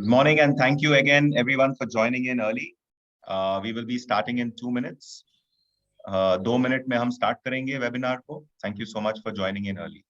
Good morning and thank you again, everyone, for joining in early. We will be starting in 2 minutes. 2 minute में हम start करेंगे webinar को. Thank you so much for joining in early.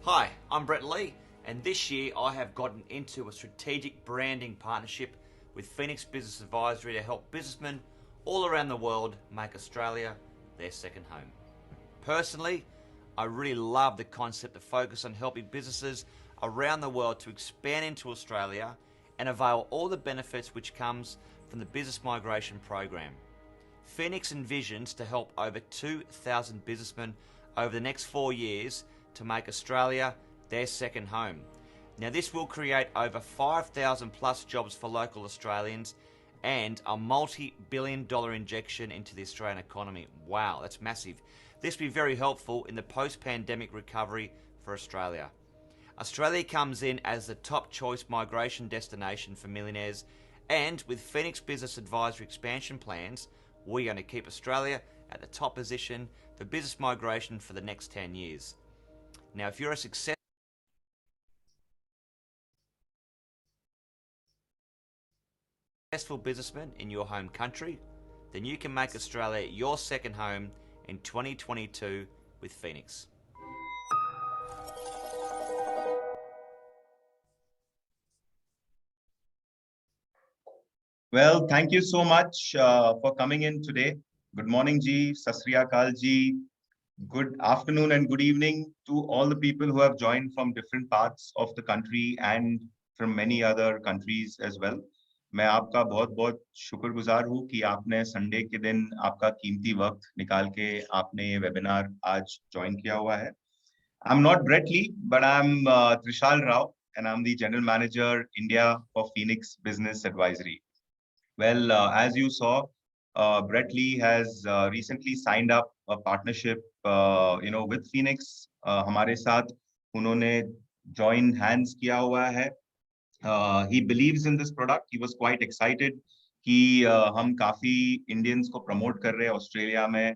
Hi, I'm Brett Lee, and this year I have gotten into a strategic branding partnership with Phoenix Business Advisory to help businessmen all around the world make Australia their second home. Personally, I really love the concept of focus on helping businesses around the world to expand into Australia and avail all the benefits which comes from the business migration program. Phoenix envisions to help over 2,000 businessmen over the next 4 years to make Australia their second home. Now this will create over 5,000 plus jobs for local Australians and a multi-billion-dollar injection into the Australian economy. Wow, that's massive. This will be very helpful in the post-pandemic recovery for Australia. Australia comes in as the top choice migration destination for millionaires, and with Phoenix Business Advisory expansion plans, we're going to keep Australia at the top position for business migration for the next 10 years. Now, if you're a successful businessman in your home country, then you can make Australia your second home in 2022 with Phoenix. Well, thank you so much for coming in today. Good morning, Ji, Sat Sri Akal Ji. Good afternoon and good evening to all the people who have joined from different parts of the country and from many other countries as well. मैं आपका बहुत बहुत शुक्रगुजार हूँ कि आपने Sunday के दिन आपका कीमती वक्त निकाल के आपने ये वेबिनार आज ज्वाइन किया हुआ है. I'm not Brett Lee, but I'm Trishal Rao, and I'm the General Manager India for Phoenix Business Advisory. Well, as you saw, Brett Lee has recently signed up a partnership, with Phoenix. हमारे साथ उन्होंने join hands किया हुआ है. He believes in this product. He was quite excited कि हम काफी Indians को promote कर रहे हैं ऑस्ट्रेलिया में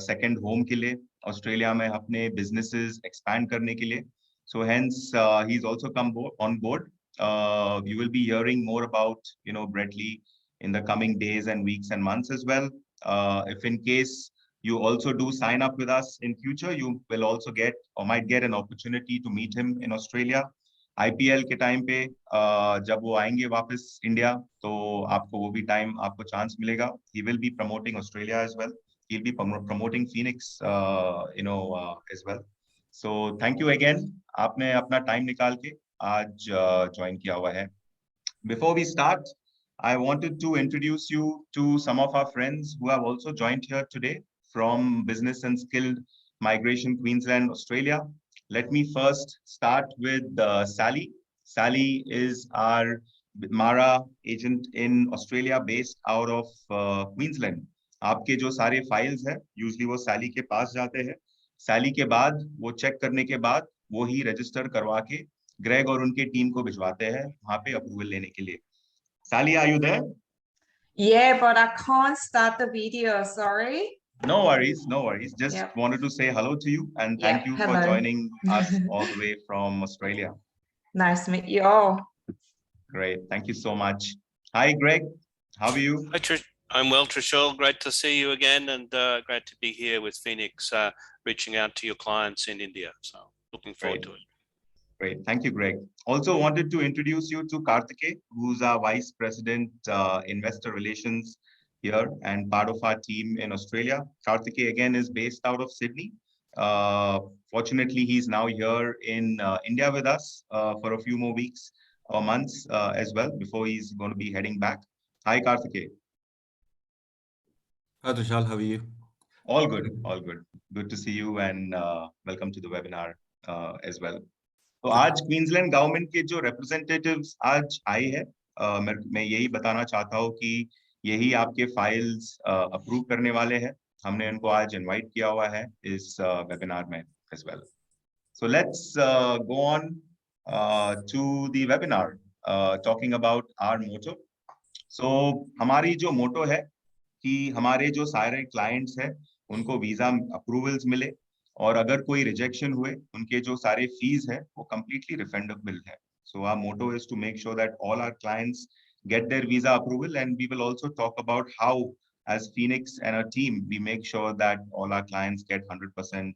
second home के लिए, ऑस्ट्रेलिया में अपने businesses expand करने के लिए. So hence, he's also come on board. You will be hearing more about, Brett Lee in the coming days and weeks and months as well. If in case you also do sign up with us in future, you will also get or might get an opportunity to meet him in Australia. IPL के time पे जब वो आएंगे वापस India तो आपको वो भी टाइम आपको चांस मिलेगा. He will be promoting Australia as well. He'll be promoting Phoenix, as well. So thank you again. आपने अपना टाइम निकाल के आज ज्वाइन किया हुआ है. Before we start, I wanted to introduce you to some of our friends who have also joined here today from Business and Skilled Migration Queensland, Australia. Let me first start with Sally. Sally is our Mara agent in Australia based out of Queensland. आपके जो सारे files हैं usually वो सैली के पास जाते हैं. सैली के बाद वो चेक करने के बाद वो ही रजिस्टर करवा के ग्रेग और उनके टीम को भिजवाते हैं वहां पे अप्रूवल लेने के लिए. Sally, are you there? Yeah, but I can't start the video, sorry. No worries, no worries. Just wanted to say hello to you and thank you for joining us all the way from Australia. Nice to meet you all. Great, thank you so much. Hi, Greg. How are you? Hi, Trish. I'm well, Trishul. Great to see you again and great to be here with Phoenix, reaching out to your clients in India. So looking forward to it. Great, thank you, Greg. Also wanted to introduce you to Karthike, who's our Vice President, Investor Relations here and part of our team in Australia. Karthike again is based out of Sydney. Fortunately, he's now here in India with us for a few more weeks or months as well before he's going to be heading back. Hi, Karthike. Hi, Trishal. How are you? All good, all good. Good to see you and welcome to the webinar as well. तो आज Queensland government के जो representatives आज आए हैं, मैं यही बताना चाहता हूँ कि यही आपके फाइल्स अप्रूव करने वाले हैं. हमने उनको आज इनवाइट किया हुआ है इस वेबिनार में as well. So let's go on to the webinar talking about our motto. So हमारी जो मोटो है कि हमारे जो सारे क्लाइंट्स हैं उनको वीजा अप्रूवल्स मिले और अगर कोई रिजेक्शन हुए उनके जो सारे फीस है वो completely refundable है. So our motto is to make sure that all our clients get their visa approval, and we will also talk about how as Phoenix and our team we make sure that all our clients get 100%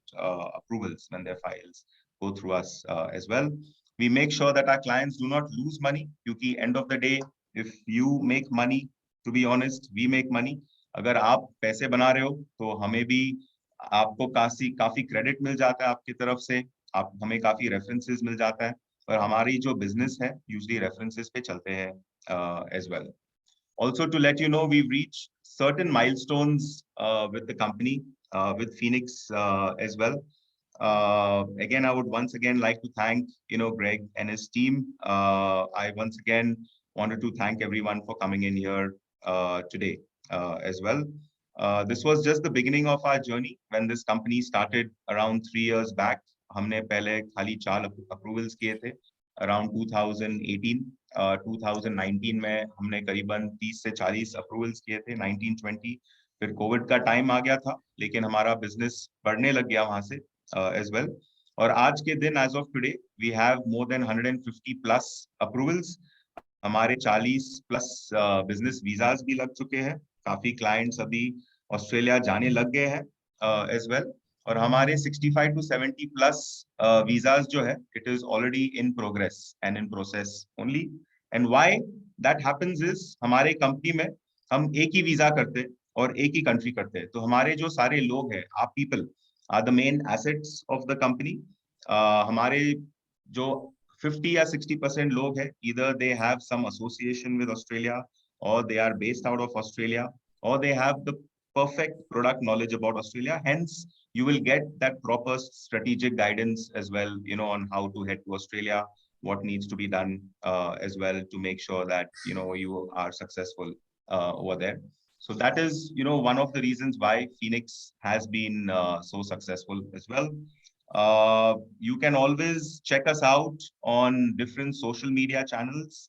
approvals when their files go through us as well. We make sure that our clients do not lose money क्योंकि end of the day if you make money, to be honest, we make money. अगर आप पैसे बना रहे हो तो हमें भी आपको काफी क्रेडिट मिल जाता है आपकी तरफ से, आप हमें काफी रेफरेंसेस मिल जाता है और हमारी जो बिजनेस है यूजुअली रेफरेंसेस पे चलते हैं as well. Also to let you know, we've reached certain milestones with the company, with Phoenix as well. Again, I would once again like to thank Greg and his team. I once again wanted to thank everyone for coming in here today as well. This was just the beginning of our journey when this company started around 3 years back. हमने पहले खाली 4 approvals किए थे around 2018 2019 में हमने करीबन 30 से 40 approvals किए थे 1920 फिर कोविड का टाइम आ गया था लेकिन हमारा बिजनेस बढ़ने लग गया वहां से एज वेल और आज के दिन as of today we have more than 150 plus approvals हमारे 40 प्लस बिजनेस वीजाज भी लग चुके हैं काफी क्लाइंट्स अभी ऑस्ट्रेलिया जाने लग गए हैं एज वेल और हमारे 65 टू 70 प्लस वीजाज जो है it is already in progress and in process only and why that happens is हमारे कंपनी में हम एक ही वीजा करते हैं और एक ही कंट्री करते हैं तो हमारे जो सारे लोग हैं आप people are the main assets of the company हमारे जो 50 या 60% लोग हैं either they have some association with Australia or they are based out of Australia or they have the perfect product knowledge about Australia hence you will get that proper strategic guidance as well on how to head to Australia what needs to be done as well to make sure that you are successful over there so that is one of the reasons why Phoenix has been so successful as well you can always check us out on different social media channels.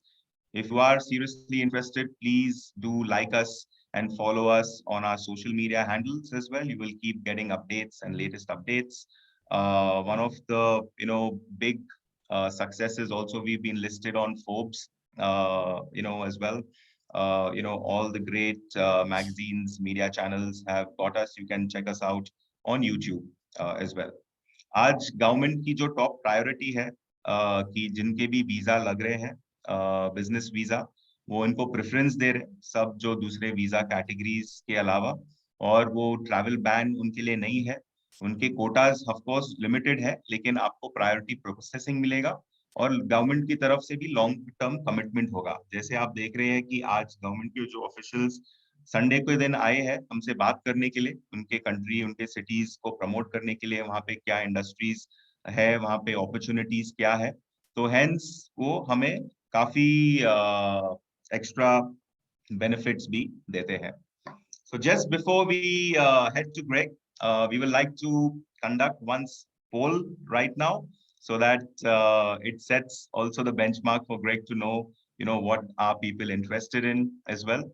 If you are seriously interested, please do like us and follow us on our social media handles as well. You will keep getting updates and latest updates. One of the big successes also we've been listed on Forbes, as well. All the great magazines, media channels have got us. You can check us out on YouTube as well. आज government की जो top priority है कि जिनके भी visa लग रहे हैं बिजनेस वीजा वो इनको प्रेफरेंस दे रहे हैं सब जो दूसरे वीजा कैटेगरीज के अलावा और वो ट्रैवल बैन उनके लिए नहीं है उनके कोटाज ऑफ कोर्स लिमिटेड है लेकिन आपको प्रायोरिटी प्रोसेसिंग मिलेगा और गवर्नमेंट की तरफ से भी लॉन्ग टर्म कमिटमेंट होगा जैसे आप देख रहे हैं कि आज गवर्नमेंट के जो ऑफिशियल्स संडे के दिन आए हैं हमसे बात करने के लिए उनके कंट्री उनके सिटीज को प्रमोट करने के लिए वहां पे क्या इंडस्ट्रीज है वहां पे अपॉर्चुनिटीज क्या है तो हेंस वो हमें काफी एक्स्ट्रा बेनिफिट्स भी देते हैं so just before we head to Greg we would like to conduct one poll right now so that it sets also the benchmark for Greg to know what are people interested in as well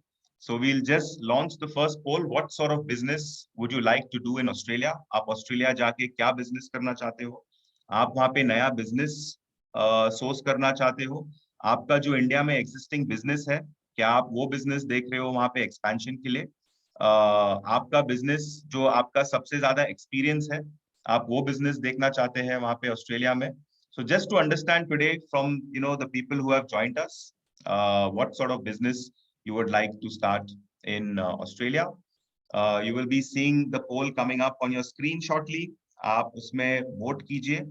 so we'll just launch the first poll what sort of business would you like to do in Australia आप Australia जाके क्या business करना चाहते हो आप वहां पे नया बिजनेस सोर्स करना चाहते हो आपका जो इंडिया में एग्जिस्टिंग बिजनेस है क्या आप वो बिजनेस देख रहे हो वहां पे एक्सपेंशन के लिए आपका बिजनेस जो आपका सबसे ज्यादा एक्सपीरियंस है आप वो बिजनेस देखना चाहते हैं वहां पे ऑस्ट्रेलिया में so just to understand today from the people who have joined us what sort of business you would like to start in Australia you will be seeing the poll coming up on your screen shortly आप उसमें vote कीजिए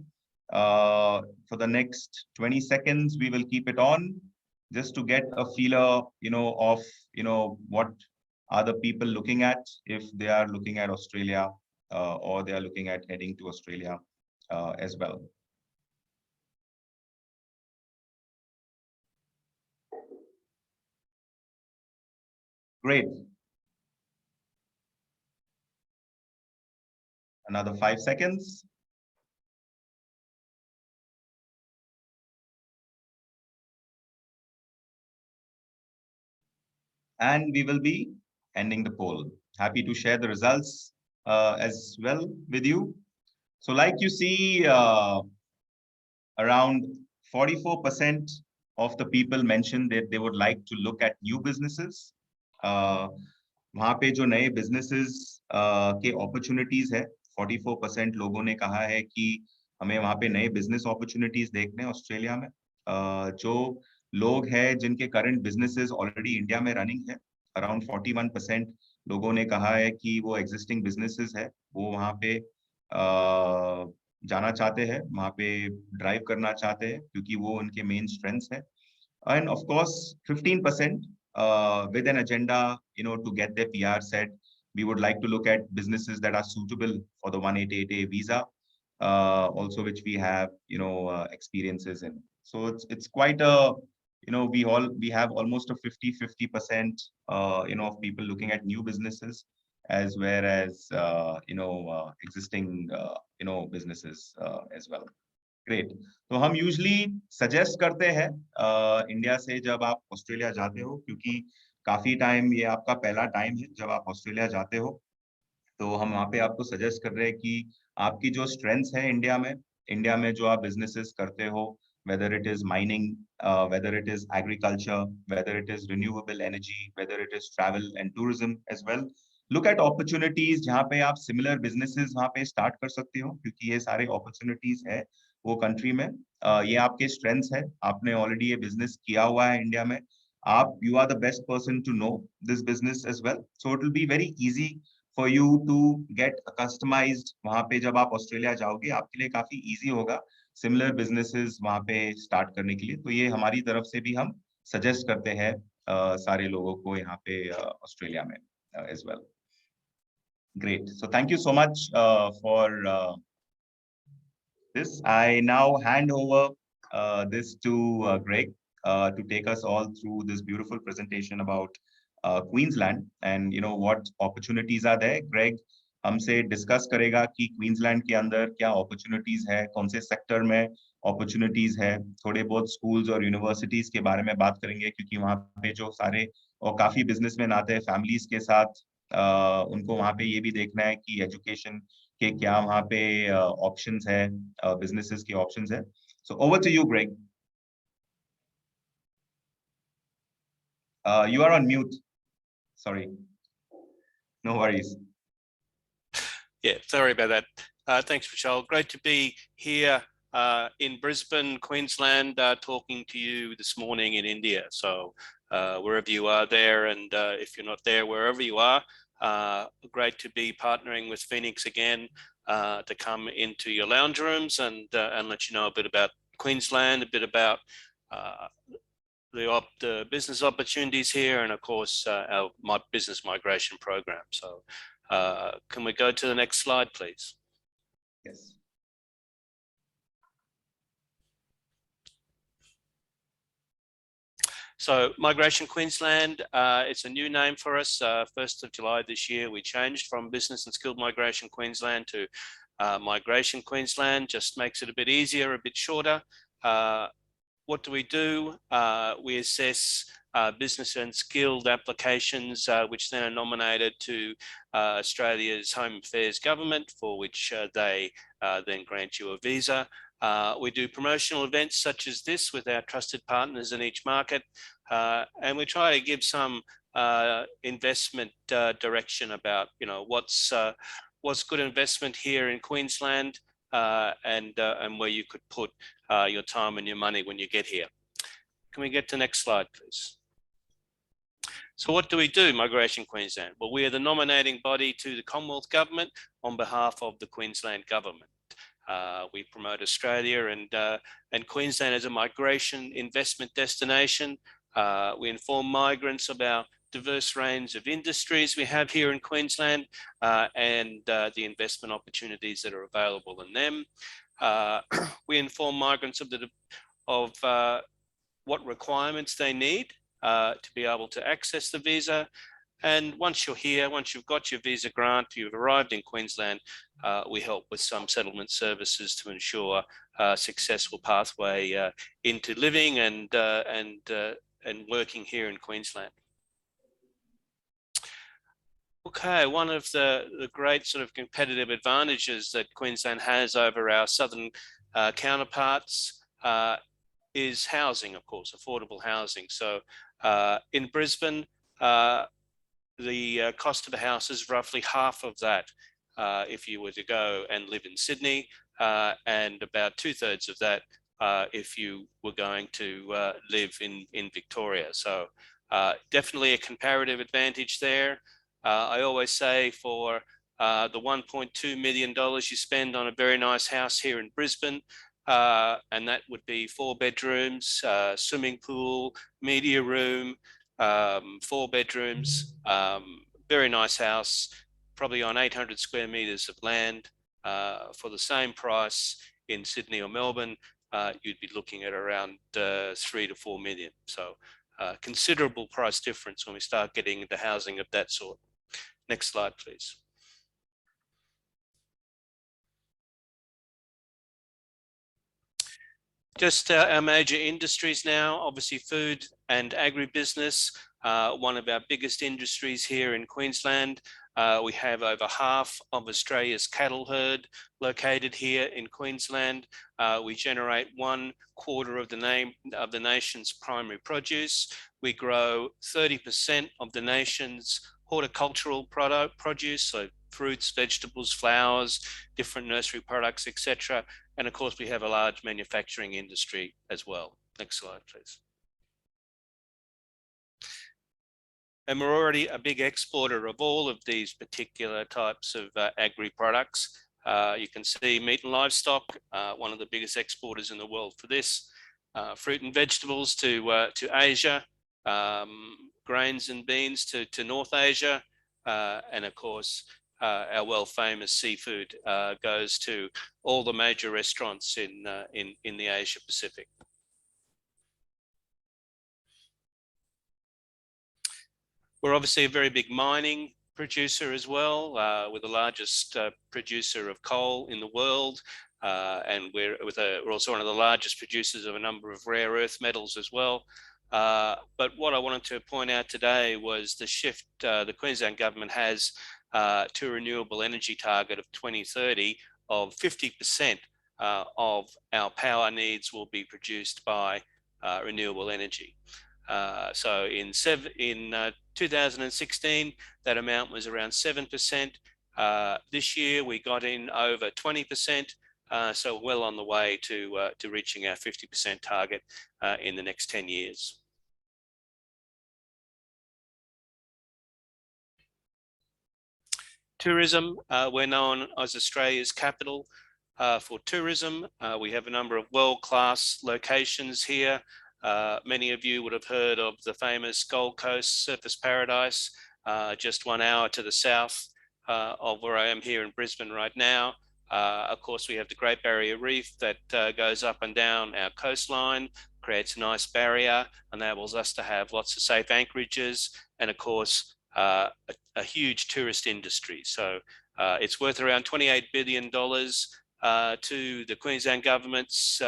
for the next 20 seconds we will keep it on just to get a feeler of what are the people looking at if they are looking at Australia or they are looking at heading to Australia as well. Great. Another 5 seconds. And we will be ending the poll. Happy to share the results as well with you. So like you see, around 44% of the people mentioned that they would like to look at new businesses. वहाँ पे जो नए businesses के opportunities है, 44% लोगों ने कहा है कि हमें वहाँ पे नए business opportunities देखने हैं ऑस्ट्रेलिया में. जो लोग हैं जिनके करंट बिजनेसेस ऑलरेडी इंडिया में रनिंग है अराउंड 41% लोगों ने कहा है कि वो एग्जिस्टिंग बिजनेसेस है वो वहाँ पे जाना चाहते हैं वहाँ पे ड्राइव करना चाहते हैं क्योंकि वो उनके मेन स्ट्रेंथ्स है end of course 15% with an agenda to get their PR set we would like to look at businesses that are suitable for the 188A visa also which we have experiences in so it's quite a we have almost a 50% of people looking at new businesses as well as existing businesses as well. Great. तो हम usually suggest करते हैं India से जब आप Australia जाते हो, क्योंकि काफी टाइम ये आपका पहला टाइम है जब आप ऑस्ट्रेलिया जाते हो, तो हम वहाँ पे आपको सजेस्ट कर रहे हैं कि आपकी जो स्ट्रेंथ्स है इंडिया में जो आप बिजनेसेस करते हो, whether it is mining, whether it is agriculture, whether it is renewable energy, whether it is travel and tourism as well. Look at opportunities जहाँ पे आप similar businesses वहाँ पे start कर सकते हो, क्योंकि ये सारे opportunities है वो कंट्री में. ये आपके स्ट्रेंथ्स है, आपने ऑलरेडी ये बिजनेस किया हुआ है इंडिया में, आप you are the best person to know this business as well, so it will be very easy for you to get customized. वहां पे जब आप ऑस्ट्रेलिया जाओगे आपके लिए काफी इजी होगा सिमिलर बिजनेसेस वहां पे स्टार्ट करने के लिए. तो ये हमारी तरफ से भी हम सजेस्ट करते हैं सारे लोगों को यहाँ पे ऑस्ट्रेलिया में as well. Great. So thank you so much for this. I now hand over this to Greg to take us all through this beautiful presentation about Queensland and what opportunities are there. Greg हमसे discuss करेगा कि Queensland के अंदर क्या opportunities है, कौन से sector में अपॉर्चुनिटीज है. थोड़े बहुत स्कूल्स और यूनिवर्सिटीज के बारे में बात करेंगे, क्योंकि वहाँ पे जो सारे और काफी बिजनेसमैन आते हैं फैमिलीज के साथ, उनको वहाँ पे ये भी देखना है कि एजुकेशन के क्या वहाँ पे ऑप्शंस है, बिजनेसेस के ऑप्शंस है. So over to you Greg. You are on mute. Sorry. No worries. Yeah, sorry about that. Thanks, Michelle. Great to be here in Brisbane, Queensland, talking to you this morning in India. So wherever you are there, and if you're not there, wherever you are, great to be partnering with Phoenix again to come into your lounge rooms and let you know a bit about Queensland, a bit about the business opportunities here, and of course our business migration program. So can we go to the next slide, please? Yes. So Migration Queensland, it's a new name for us. 1st of July this year, we changed from Business and Skilled Migration Queensland to Migration Queensland. Just makes it a bit easier, a bit shorter. What do? We assess business and skilled applications, which then are nominated to Australia's Home Affairs Government, for which they then grant you a visa. We do promotional events such as this with our trusted partners in each market, and we try to give some investment direction about what's good investment here in Queensland, and where you could put your time and your money when you get here. Can we get to the next slide, please? So what do? Migration Queensland? Well, we are the nominating body to the Commonwealth Government on behalf of the Queensland Government. We promote Australia and Queensland as a migration investment destination. We inform migrants about diverse range of industries we have here in Queensland, and the investment opportunities that are available in them. We inform migrants of what requirements they need to be able to access the visa. And once you're here, once you've got your visa grant, you've arrived in Queensland, we help with some settlement services to ensure a successful pathway into living and working here in Queensland. Okay, one of the great sort of competitive advantages that Queensland has over our southern counterparts is housing, of course, affordable housing. So in Brisbane, the cost of a house is roughly half of that if you were to go and live in Sydney, and about 2/3 of that if you were going to live in Victoria. So definitely a comparative advantage there. I always say for the $1.2 million you spend on a very nice house here in Brisbane, and that would be 4 bedrooms, swimming pool, media room, 4 bedrooms, very nice house, probably on 800 square meters of land. For the same price in Sydney or Melbourne, you'd be looking at around 3 to 4 million. So considerable price difference when we start getting into housing of that sort. Next slide, please. Just our major industries now, obviously food and agribusiness, one of our biggest industries here in Queensland. We have over half of Australia's cattle herd located here in Queensland. We generate 1/4 of the nation's primary produce. We grow 30% of the nation's horticultural produce, so fruits, vegetables, flowers, different nursery products, etc. And of course, we have a large manufacturing industry as well. Next slide, please. And we're already a big exporter of all of these particular types of agri products. You can see meat and livestock, one of the biggest exporters in the world for this. Fruit and vegetables to Asia, grains and beans to North Asia, and of course, our world-famous seafood goes to all the major restaurants in the Asia Pacific. We're obviously a very big mining producer as well. We're the largest producer of coal in the world, and we're also one of the largest producers of a number of rare earth metals as well. But what I wanted to point out today was the shift the Queensland government has to a renewable energy target of 2030 of 50% of our power needs will be produced by renewable energy. So in 2016, that amount was around 7%. This year, we got in over 20%, so well on the way to reaching our 50% target in the next 10 years. Tourism, we're known as Australia's capital for tourism. We have a number of world-class locations here. Many of you would have heard of the famous Gold Coast Surfers Paradise, just 1 hour to the south of where I am here in Brisbane right now. Of course, we have the Great Barrier Reef that goes up and down our coastline, creates a nice barrier, enables us to have lots of safe anchorages, and of course, a huge tourist industry. So it's worth around $28 billion to the Queensland government's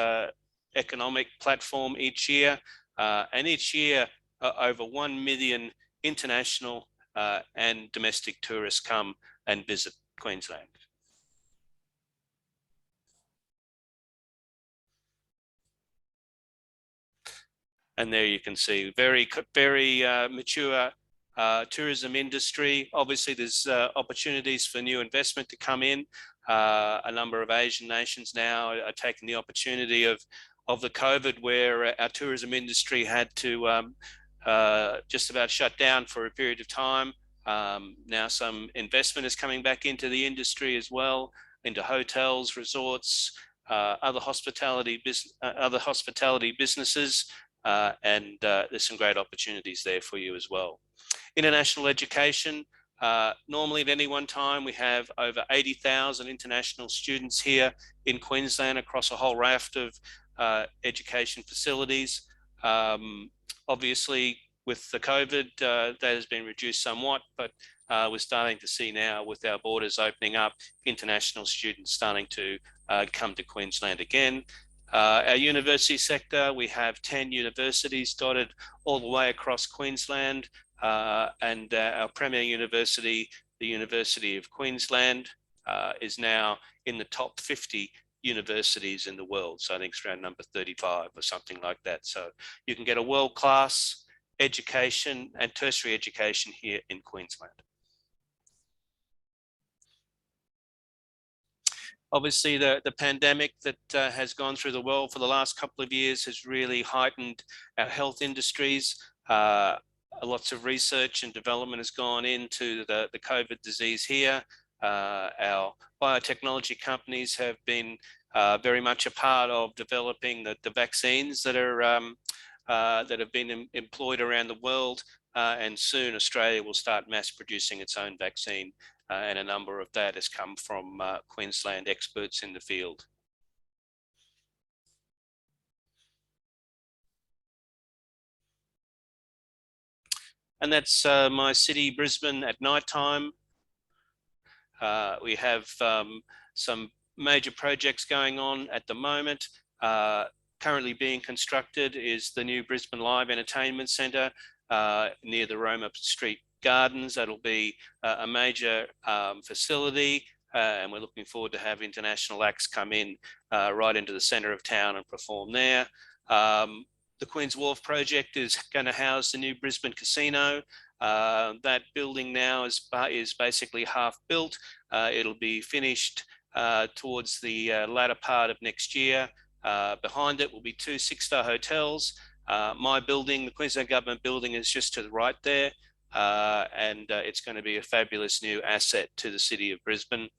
economic platform each year. And each year, over 1 million international and domestic tourists come and visit Queensland. And there you can see very mature tourism industry. Obviously, there's opportunities for new investment to come in. A number of Asian nations now are taking the opportunity of the COVID, where our tourism industry had to just about shut down for a period of time. Now some investment is coming back into the industry as well, into hotels, resorts, other hospitality businesses, and there's some great opportunities there for you as well. International education. Normally at any one time, we have over 80,000 international students here in Queensland across a whole raft of education facilities. Obviously, with the COVID, that has been reduced somewhat, but we're starting to see now with our borders opening up, international students starting to come to Queensland again. Our university sector, we have 10 universities dotted all the way across Queensland, and our premier university, the University of Queensland, is now in the top 50 universities in the world. So I think it's around number 35 or something like that. So you can get a world-class education and tertiary education here in Queensland. Obviously, the pandemic that has gone through the world for the last couple of years has really heightened our health industries. Lots of research and development has gone into the COVID disease here. Our biotechnology companies have been very much a part of developing the vaccines that have been employed around the world, and soon Australia will start mass producing its own vaccine, and a number of that has come from Queensland experts in the field. And that's my city, Brisbane, at night time. We have some major projects going on at the moment. Currently being constructed is the new Brisbane Live Entertainment Centre near the Roma Street Gardens. That'll be a major facility, and we're looking forward to have international acts come in right into the centre of town and perform there. The Queen's Wharf project is going to house the new Brisbane Casino. That building now is basically half built. It'll be finished towards the latter part of next year. Behind it will be 2 6-star hotels. My building, the Queensland Government building, is just to the right there, and it's going to be a fabulous new asset to the city of Brisbane.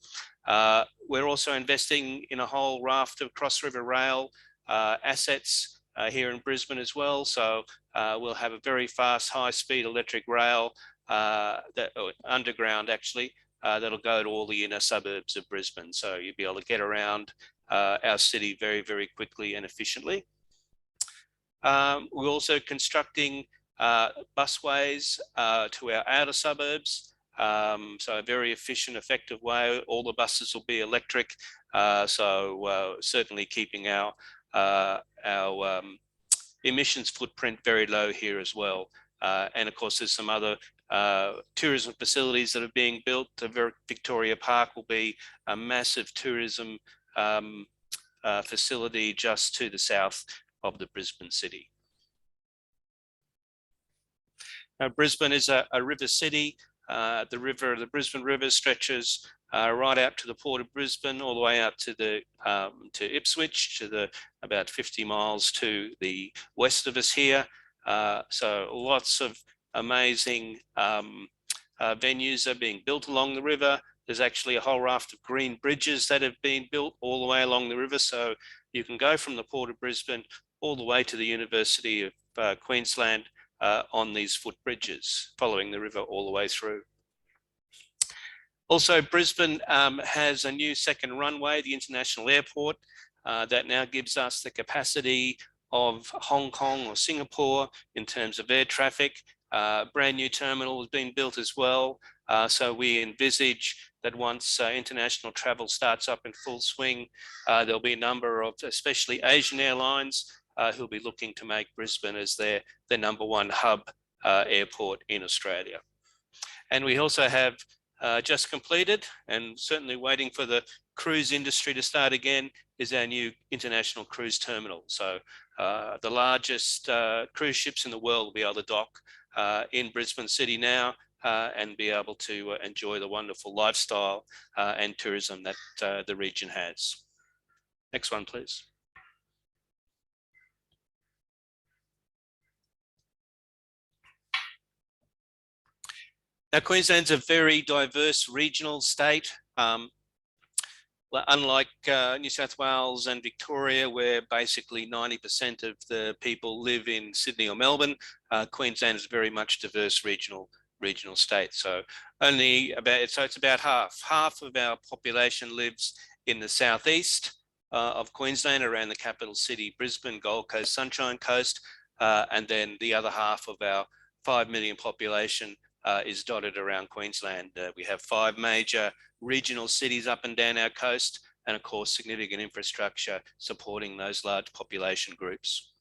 We're also investing in a whole raft of cross-river rail assets here in Brisbane as well. So we'll have a very fast, high-speed electric rail, underground actually, that'll go to all the inner suburbs of Brisbane. So you'll be able to get around our city very, very quickly and efficiently. We're also constructing busways to our outer suburbs. So a very efficient, effective way. All the buses will be electric. So certainly keeping our emissions footprint very low here as well. And of course, there's some other tourism facilities that are being built. Victoria Park will be a massive tourism facility just to the south of the Brisbane city. Now, Brisbane is a river city. The Brisbane River stretches right out to the port of Brisbane, all the way out to to Ipswich, to about 50 miles to the west of us here. So lots of amazing venues are being built along the river. There's actually a whole raft of green bridges that have been built all the way along the river. So you can go from the port of Brisbane all the way to the University of Queensland on these footbridges, following the river all the way through. Also, Brisbane has a new second runway, the international airport, that now gives us the capacity of Hong Kong or Singapore in terms of air traffic. Brand new terminal has been built as well. So we envisage that once international travel starts up in full swing, there'll be a number of, especially Asian airlines, who'll be looking to make Brisbane as their #1 hub airport in Australia. And we also have just completed, and certainly waiting for the cruise industry to start again, is our new international cruise terminal. So the largest cruise ships in the world will be able to dock in Brisbane City now and be able to enjoy the wonderful lifestyle and tourism that the region has. Next one, please. Now, Queensland's a very diverse regional state. Unlike New South Wales and Victoria, where basically 90% of the people live in Sydney or Melbourne, Queensland is a very much diverse regional state. So it's about half of our population lives in the southeast of Queensland, around the capital city, Brisbane, Gold Coast, Sunshine Coast, and then the other half of our 5 million population is dotted around Queensland. We have 5 major regional cities up and down our coast, and of course significant infrastructure supporting those large population groups.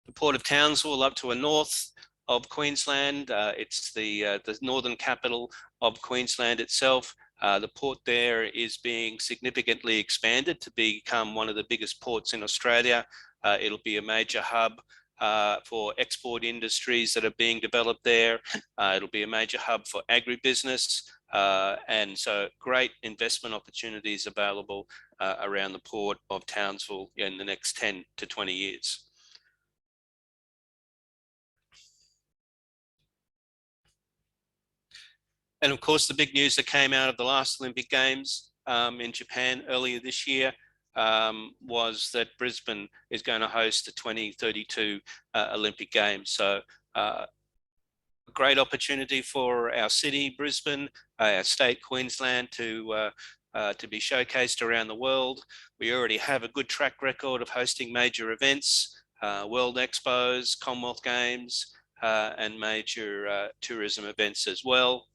The Port of Townsville, up to the north of Queensland, it's the northern capital of Queensland itself. The port there is being significantly expanded to become one of the biggest ports in Australia. It'll be a major hub for export industries that are being developed there. It'll be a major hub for agribusiness, and so great investment opportunities available around the Port of Townsville in the next 10 to 20 years. And of course, the big news that came out of the last Olympic Games in Japan earlier this year was that Brisbane is going to host the 2032 Olympic Games. So a great opportunity for our city, Brisbane, our state, Queensland, to be showcased around the world. We already have a good track record of hosting major events. World Expos, Commonwealth Games, and major tourism events as well.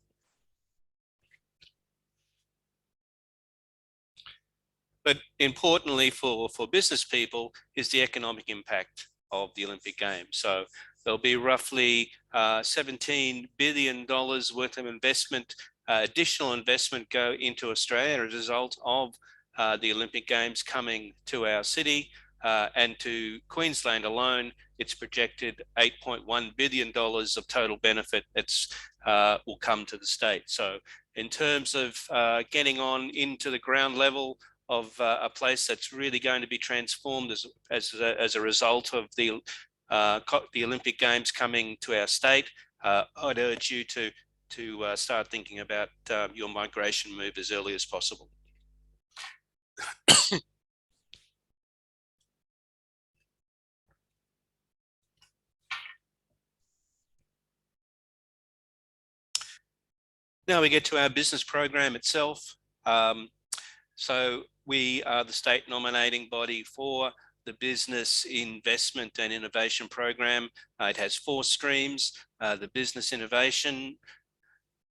But importantly for business people is the economic impact of the Olympic Games. So there'll be roughly $17 billion worth of investment, additional investment go into Australia as a result of the Olympic Games coming to our city. And to Queensland alone, it's projected $8.1 billion of total benefit that's will come to the state. So in terms of getting on into the ground level of a place that's really going to be transformed as a result of the Olympic Games coming to our state, I'd urge you to start thinking about your migration move as early as possible. Now we get to our business program itself. So we are the state nominating body for the Business Investment and Innovation Program. It has 4 streams: the Business Innovation,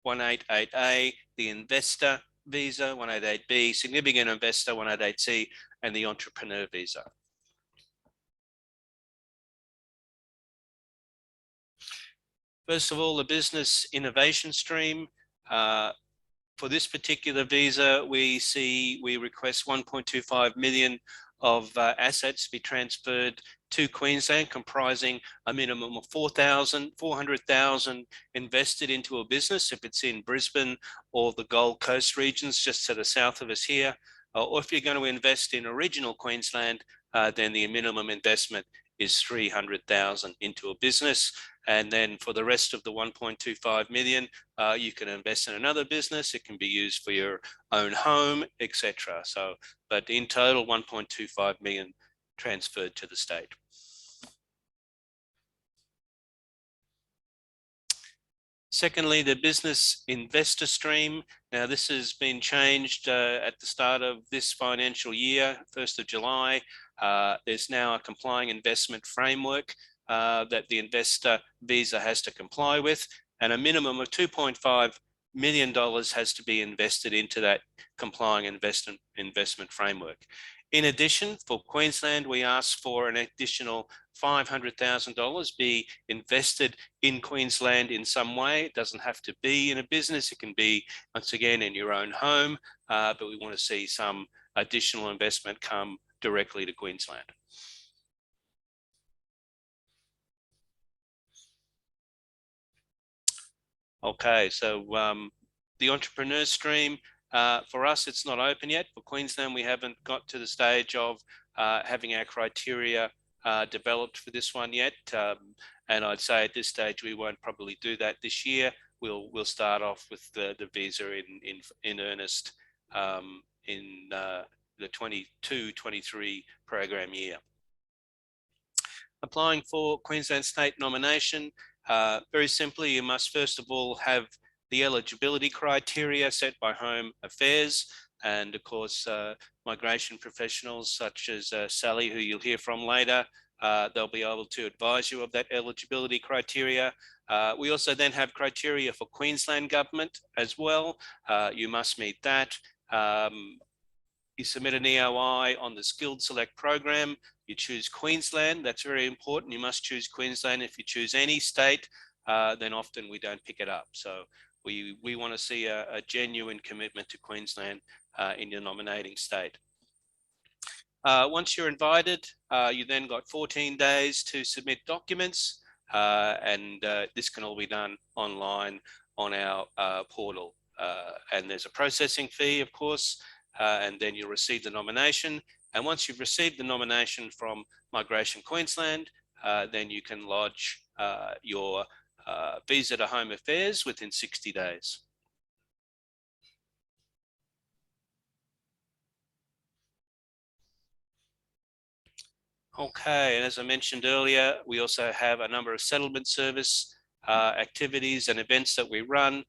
188A, the Investor Visa, 188B, Significant Investor, 188C, and the Entrepreneur Visa. First of all, the Business Innovation stream. For this particular visa, we request 1.25 million of assets be transferred to Queensland, comprising a minimum of 400,000 invested into a business if it's in Brisbane or the Gold Coast regions just to the south of us here. Or if you're going to invest in original Queensland, then the minimum investment is 300,000 into a business. And then for the rest of the 1.25 million, you can invest in another business. It can be used for your own home, etc. So, but in total, 1.25 million transferred to the state. Secondly, the business investor stream. Now, this has been changed at the start of this financial year, 1st of July. There's now a complying investment framework that the investor visa has to comply with, and a minimum of $2.5 million has to be invested into that complying investment framework. In addition, for Queensland, we ask for an additional $500,000 be invested in Queensland in some way. It doesn't have to be in a business. It can be, once again, in your own home, but we want to see some additional investment come directly to Queensland. Okay, so the entrepreneur stream, for us, it's not open yet. For Queensland, we haven't got to the stage of having our criteria developed for this one yet. And I'd say at this stage, we won't probably do that this year. We'll start off with the visa in earnest in the 22-23 program year. Applying for Queensland State nomination, very simply, you must first of all have the eligibility criteria set by Home Affairs, and of course migration professionals such as Sally, who you'll hear from later, they'll be able to advise you of that eligibility criteria. We also then have criteria for Queensland Government as well. You must meet that. You submit an EOI on the Skilled Select program. You choose Queensland. That's very important. You must choose Queensland. If you choose any state, then often we don't pick it up. So we want to see a genuine commitment to Queensland in your nominating state. Once you're invited, you then got 14 days to submit documents, and this can all be done online on our portal. And there's a processing fee, of course, and then you'll receive the nomination. And once you've received the nomination from Migration Queensland, then you can lodge your visa to Home Affairs within 60 days. Okay, and as I mentioned earlier, we also have a number of settlement service activities and events that we run.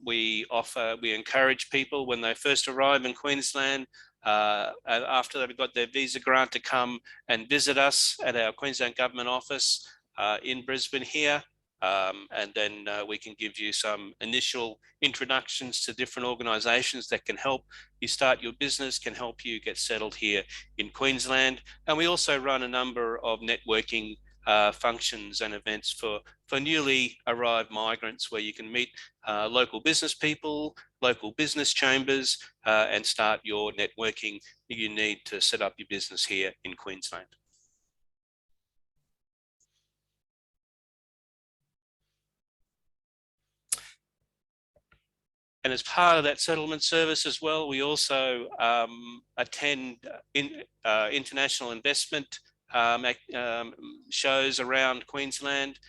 We encourage people when they first arrive in Queensland after they've got their visa grant to come and visit us at our Queensland Government office in Brisbane here. And then we can give you some initial introductions to different organisations that can help you start your business, can help you get settled here in Queensland. And we also run a number of networking functions and events for newly arrived migrants, where you can meet local business people, local business chambers, and start your networking you need to set up your business here in Queensland. And as part of that settlement service as well, we also attend international investment shows around Queensland.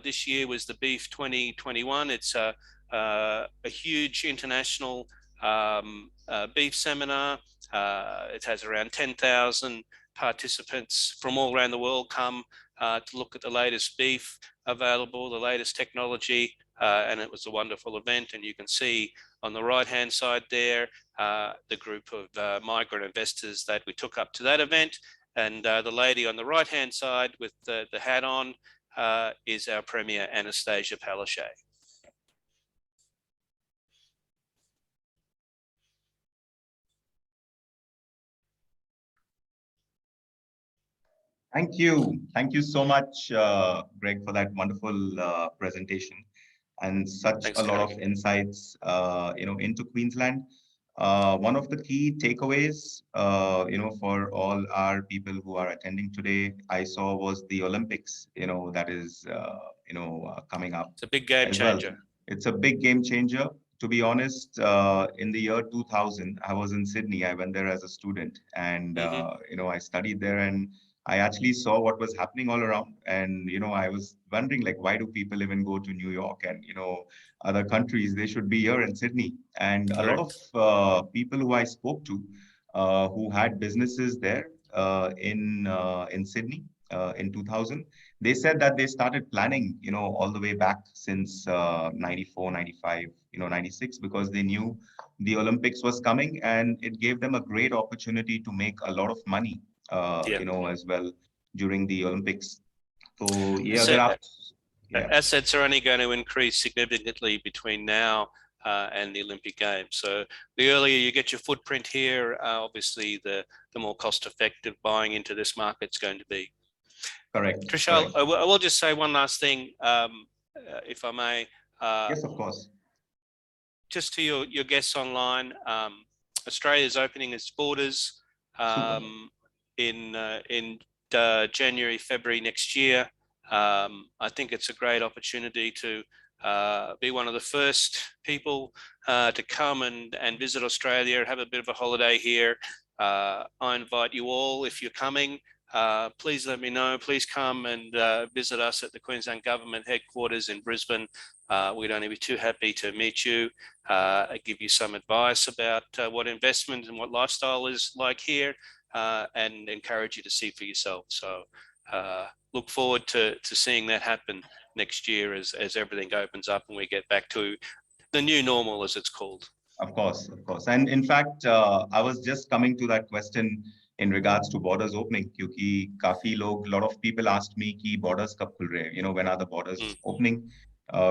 This year was the Beef 2021. It's a huge international beef seminar. It has around 10,000 participants from all around the world come to look at the latest beef available, the latest technology, and it was a wonderful event. And you can see on the right-hand side there, the group of migrant investors that we took up to that event. And the lady on the right-hand side with the hat on is our Premier, Anastasia Palaszczuk. Thank you. Thank you so much, Greg, for that wonderful presentation and such Thanks, a lot Gary. of insights, into Queensland. One of the key takeaways, for all our people who are attending today, I saw was the Olympics, that is, coming up. It's a big game changer. Well. It's a big game changer. To be honest, in the year 2000, I was in Sydney. I went there as a student, and I studied there, and I actually saw what was happening all around. And I was wondering, like, why do people even go to New York and other countries? They should be here in Sydney. And a lot of people who I spoke to, who had businesses there in Sydney in 2000. They said that they started planning, all the way back since 94, 95, 96, because they knew the Olympics was coming, and it gave them a great opportunity to make a lot of money, as well during the Olympics. So, assets are only going to increase significantly between now and the Olympic Games. So the earlier you get your footprint here, obviously the more cost-effective buying into this market is going to be. Correct. Trish, I will just say one last thing, if I may. Yes, of course. Just to your guests online, Australia is opening its borders in January, February next year. I think it's a great opportunity to be one of the first people to come and visit Australia, have a bit of a holiday here. I invite you all, if you're coming, please let me know. Please come and visit us at the Queensland Government headquarters in Brisbane. We'd only be too happy to meet you, give you some advice about what investment and what lifestyle is like here, and encourage you to see for yourself. So look forward to seeing that happen next year as everything opens up and we get back to the new normal, as it's called. Of course, of course. And in fact, I was just coming to that question in regards to borders opening, क्योंकि काफी लोग, lot of people asked me कि borders कब खुल रहे हैं, when are the borders opening?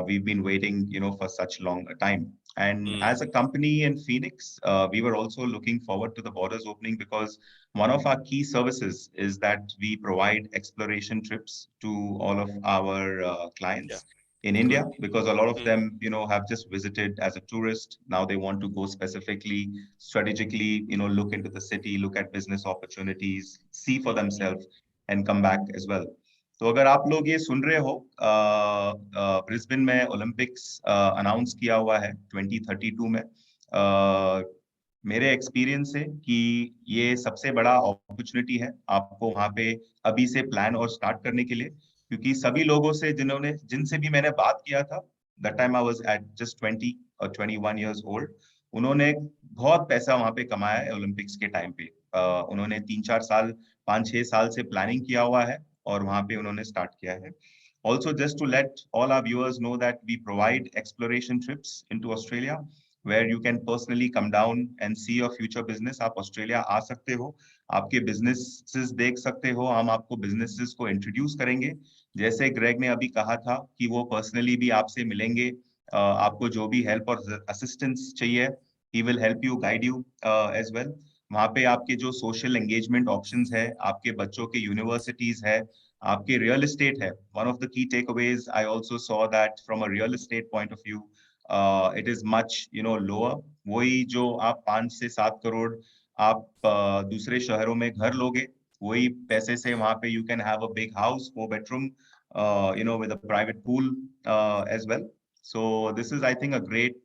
We've been waiting, for such long a time. And as a company in Phoenix, we were also looking forward to the borders opening, because one of our key services is that we provide exploration trips to all of our clients in India, because a lot of them, have just visited as a tourist. Now they want to go specifically, strategically, look into the city, look at business opportunities, see for themselves, and come back as well. तो अगर आप लोग ये सुन रहे हो, Brisbane में Olympics announce किया हुआ है 2032 में. मेरे एक्सपीरियंस से कि ये सबसे बड़ा अपॉर्चुनिटी है आपको वहां पे अभी से प्लान और स्टार्ट करने के लिए, क्योंकि सभी लोगों से जिनसे भी मैंने बात किया था, that time I was at just 20 or 21 years old, उन्होंने बहुत पैसा वहां पे कमाया है ओलंपिक्स के टाइम पे. उन्होंने 3-4 साल, 5-6 साल से प्लानिंग किया हुआ है और वहां पे उन्होंने स्टार्ट किया है. Also, just to let all our viewers know that we provide exploration trips into Australia. where you can personally come down and see your future business. आप ऑस्ट्रेलिया आ सकते हो, आपके businesses देख सकते हो, हम आपको businesses को introduce करेंगे। जैसे ग्रेग ने अभी कहा था कि वो personally भी आपसे मिलेंगे, आपको जो भी help और assistance चाहिए, he will help you, guide you as well. वहाँ पे आपके जो social engagement options है, आपके बच्चों के universities है, आपके real estate है. One of the key takeaways I also saw that from a real estate point of view, it is much lower. वही जो आप 5 से 7 करोड़ आप दूसरे शहरों में घर लोगे, वही पैसे से वहाँ पे you can have a big house, 4 bedroom, with a private pool as well. So this is, I think, a great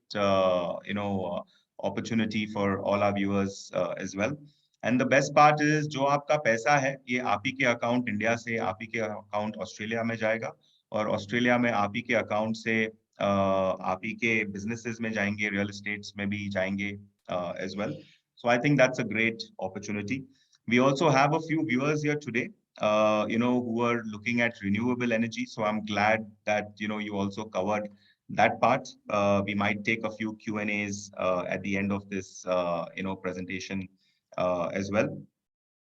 opportunity for all our viewers as well. And the best part is जो आपका पैसा है, ये आप ही के account India से आप ही के अकाउंट ऑस्ट्रेलिया में जाएगा, और ऑस्ट्रेलिया में आप ही के अकाउंट से आप ही के बिजनेसेस में जाएंगे, रियल एस्टेट्स में भी जाएंगे as well. So I think that's a great opportunity. We also have a few viewers here today, who are looking at renewable energy. So I'm glad that, you also covered that part. We might take a few Q&As at the end of this, presentation as well.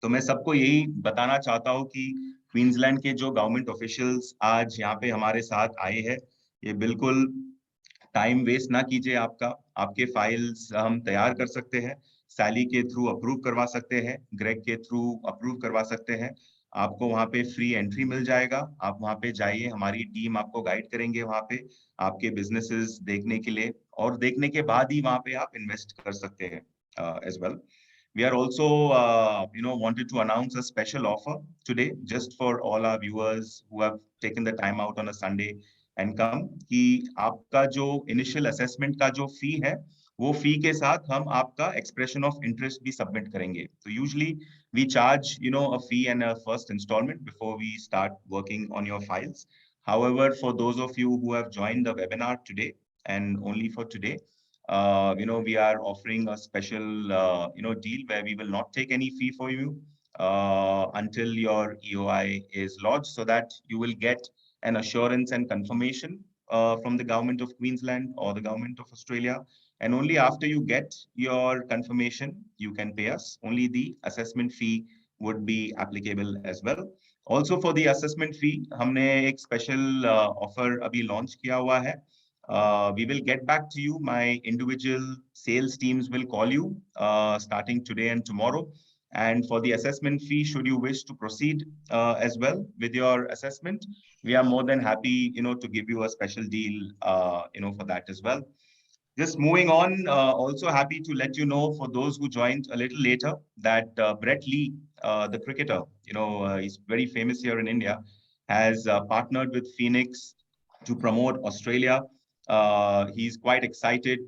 तो मैं सबको यही बताना चाहता हूँ कि Queensland के जो गवर्नमेंट ऑफिशियल्स आज यहाँ पे हमारे साथ आए हैं, ये बिल्कुल टाइम वेस्ट ना कीजिए आपका। आपके फाइल्स हम तैयार कर सकते हैं, सैली के थ्रू अप्रूव करवा सकते हैं, ग्रेग के थ्रू अप्रूव करवा सकते हैं। आपको वहाँ पे फ्री एंट्री मिल जाएगा, आप वहाँ पे जाइए, हमारी टीम आपको गाइड करेंगे वहाँ पे आपके बिजनेसेस देखने के लिए, और देखने के बाद ही वहाँ पे आप इन्वेस्ट कर सकते हैं as well. We are also, wanted to announce a special offer today, just for all our viewers who have taken the time out on a Sunday and come, कि आपका जो initial assessment का जो fee है, वो fee के साथ हम आपका expression of interest भी submit करेंगे. So usually we charge, a fee and a first installment before we start working on your files. However, for those of you who have joined the webinar today, and only for today, we are offering a special, deal where we will not take any fee for you until your EOI is lodged, so that you will get an assurance and confirmation from the government of Queensland or the government of Australia. And only after you get your confirmation, you can pay us. Only the assessment fee would be applicable as well. Also for the assessment fee, हमने एक special offer अभी launch किया हुआ है. We will get back to you. My individual sales teams will call you starting today and tomorrow. And for the assessment fee, should you wish to proceed as well with your assessment, we are more than happy, to give you a special deal, for that as well. Just moving on, also happy to let you know, for those who joined a little later, that Brett Lee, the cricketer, he's very famous here in India, has partnered with Phoenix to promote Australia. He's quite excited,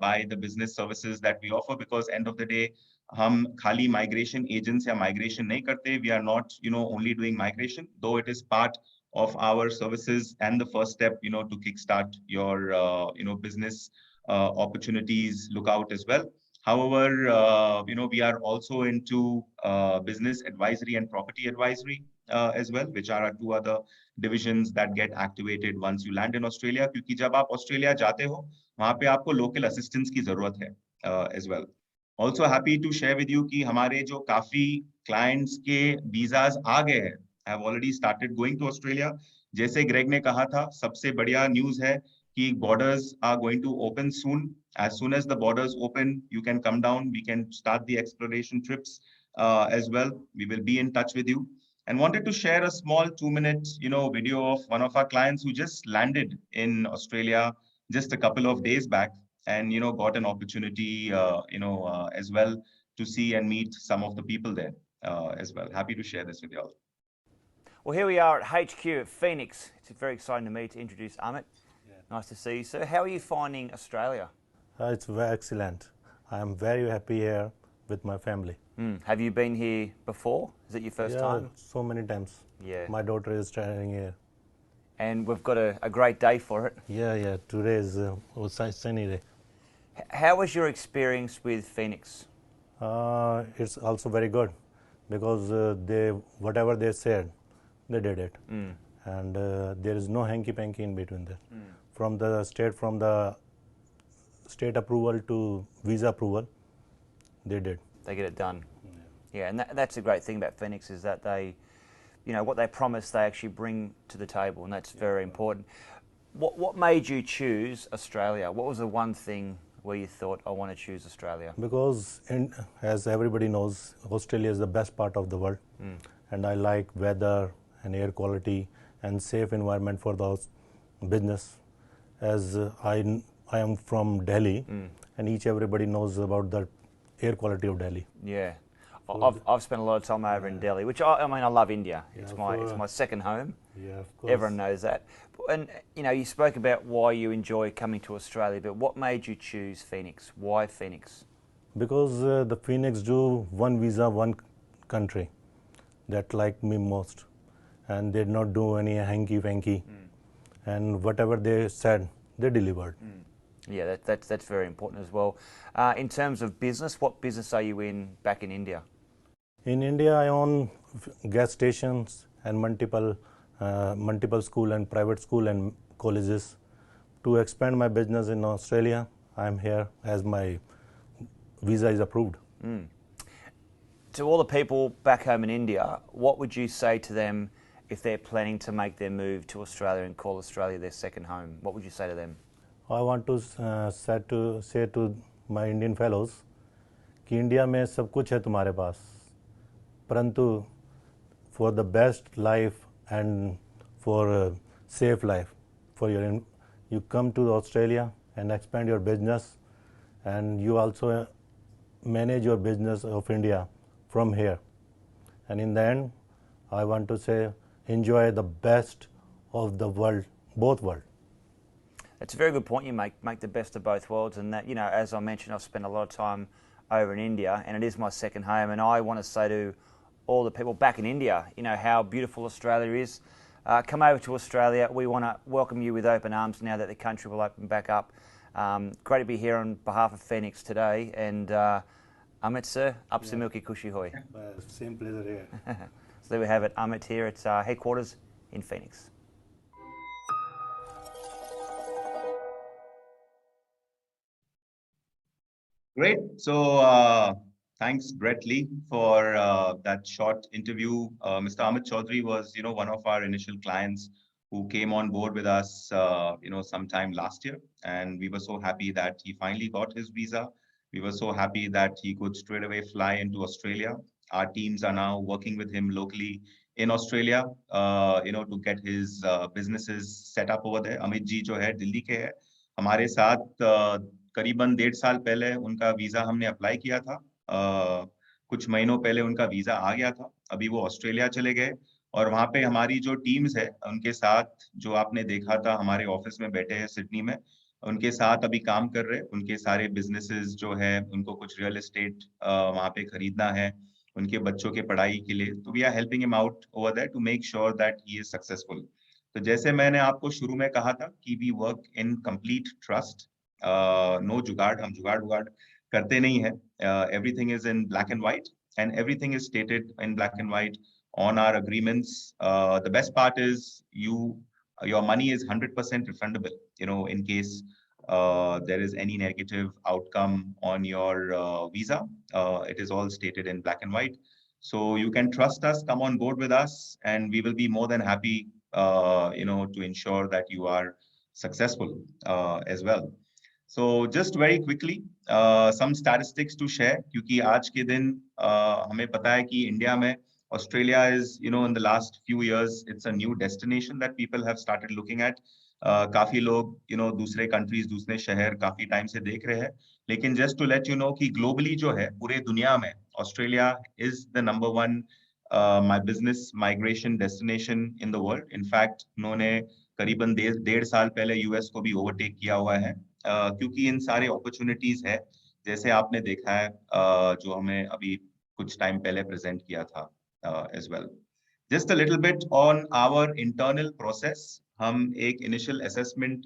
by the business services that we offer, because end of the day, हम खाली migration agents या migration नहीं करते. We are not, only doing migration, though it is part of our services and the first step, to kickstart your, business opportunities, look out as well. However, we are also into business advisory and property advisory as well, which are our two other divisions that get activated once you land in Australia. क्योंकि जब आप Australia जाते हो, वहाँ पे आपको local assistance की जरूरत है as well. Also happy to share with you कि हमारे जो काफी clients के visas आ गए हैं, have already started going to Australia. जैसे ग्रेग ने कहा था, सबसे बढ़िया न्यूज़ है कि borders are going to open soon. As soon as the borders open, you can come down. We can start the exploration trips as well. We will be in touch with you. And wanted to share a small 2-minute, video of one of our clients who just landed in Australia just a couple of days back, and got an opportunity, as well, to see and meet some of the people there as well. Happy to share this with you all. Well, here we are at HQ at Phoenix. It's very exciting to me to introduce Amit. Yeah. Nice to see you, sir. How are you finding Australia? It's very excellent. I am very happy here with my family. Have you been here before? Is it your first time? So many times. Yeah. My daughter is studying here. And we've got a great day for it. Yeah. Today is a sunny day. How was your experience with Phoenix? It's also very good, because whatever they said, they did it. And there is no hanky-panky in between there. From the state approval to visa approval, they did. They get it done. Yeah, and that's the great thing about Phoenix is that they, you know, what they promise they actually bring to the table, and that's very important. What made you choose Australia? What was the one thing where you thought, I want to choose Australia? Because as everybody knows, Australia is the best part of the world, and I like weather and air quality and safe environment for the business. As I am from Delhi, and everybody knows about the air quality of Delhi. Yeah. I've spent a lot of time over in Delhi, which I mean, I love India. It's my second home. Yeah, of course. Everyone knows that. And you know, you spoke about why you enjoy coming to Australia, but what made you choose Phoenix? Why Phoenix? Because the Phoenix do one visa, one country. That like me most, and they did not do any hanky-panky, and whatever they said, they delivered. Yeah, that's very important as well. In terms of business, what business are you in back in India? In India, I own gas stations and multiple school and private school and colleges. To expand my business in Australia, I am here as my visa is approved. To all the people back home in India, what would you say to them if they're planning to make their move to Australia and call Australia their second home? What would you say to them? I want to say to my Indian fellows कि India में सब कुछ है तुम्हारे पास, परंतु for the best life and for safe life, you come to Australia and expand your business, and you also manage your business of India from here. And in the end, I want to say enjoy the best of the world, both worlds. It's a very good point you make the best of both worlds, and that, you know, as I mentioned, I've spent a lot of time over in India, and it is my second home, and I want to say to all the people back in India, you know, how beautiful Australia is. Come over to Australia. We want to welcome you with open arms now that the country will open back up. Great to be here on behalf of Phoenix today, and Amit sir, up to Milky Kushi Hoy. Same pleasure here. So there we have it, Amit here at headquarters in Phoenix. Great. So thanks, Brett Lee, for that short interview. Mr. Amit Chaudhary was, you know, one of our initial clients who came on board with us, you know, sometime last year, and we were so happy that he finally got his visa. We were so happy that he could straight away fly into Australia. Our teams are now working with him locally in Australia, you know, to get his businesses set up over there. Amit ji जो है दिल्ली के है, हमारे साथ करीबन 1.5 साल पहले उनका वीजा हमने अप्लाई किया था। कुछ महीनों पहले उनका वीजा आ गया था। अभी वो ऑस्ट्रेलिया चले गए और वहाँ पे हमारी जो टीम्स है उनके साथ, जो आपने देखा था हमारे ऑफिस में बैठे हैं सिडनी में, उनके साथ अभी काम कर रहे हैं। उनके सारे बिजनेसेस जो है, उनको कुछ रियल एस्टेट वहाँ पे खरीदना है उनके बच्चों के पढ़ाई के लिए, तो we are helping him out over there to make sure that he is successful. तो जैसे मैंने आपको शुरू में कहा था कि we work in complete trust, no jugaad, हम जुगाड़ वुगाड़ करते नहीं है। Everything is in black and white and everything is stated in black and white on our agreements. The best part is your money is 100% refundable, you know, in case there is any negative outcome on your visa. It is all stated in black and white. So you can trust us, come on board with us, and we will be more than happy, you know, to ensure that you are successful as well. So just very quickly, some statistics to share, क्योंकि आज के दिन हमें पता है कि India में Australia is, you know, in the last few years, it's a new destination that people have started looking at. काफी लोग, you know, दूसरे countries, दूसरे शहर काफी टाइम से देख रहे हैं, लेकिन just to let you know कि globally जो है पूरे दुनिया में Australia is the number one my business migration destination in the world. In fact, उन्होंने करीबन 1.5 साल पहले US को भी overtake किया हुआ है, क्योंकि इन सारे opportunities है, जैसे आपने देखा है जो हमें अभी कुछ टाइम पहले प्रेजेंट किया था as well. Just a little bit on our internal process. हम एक initial assessment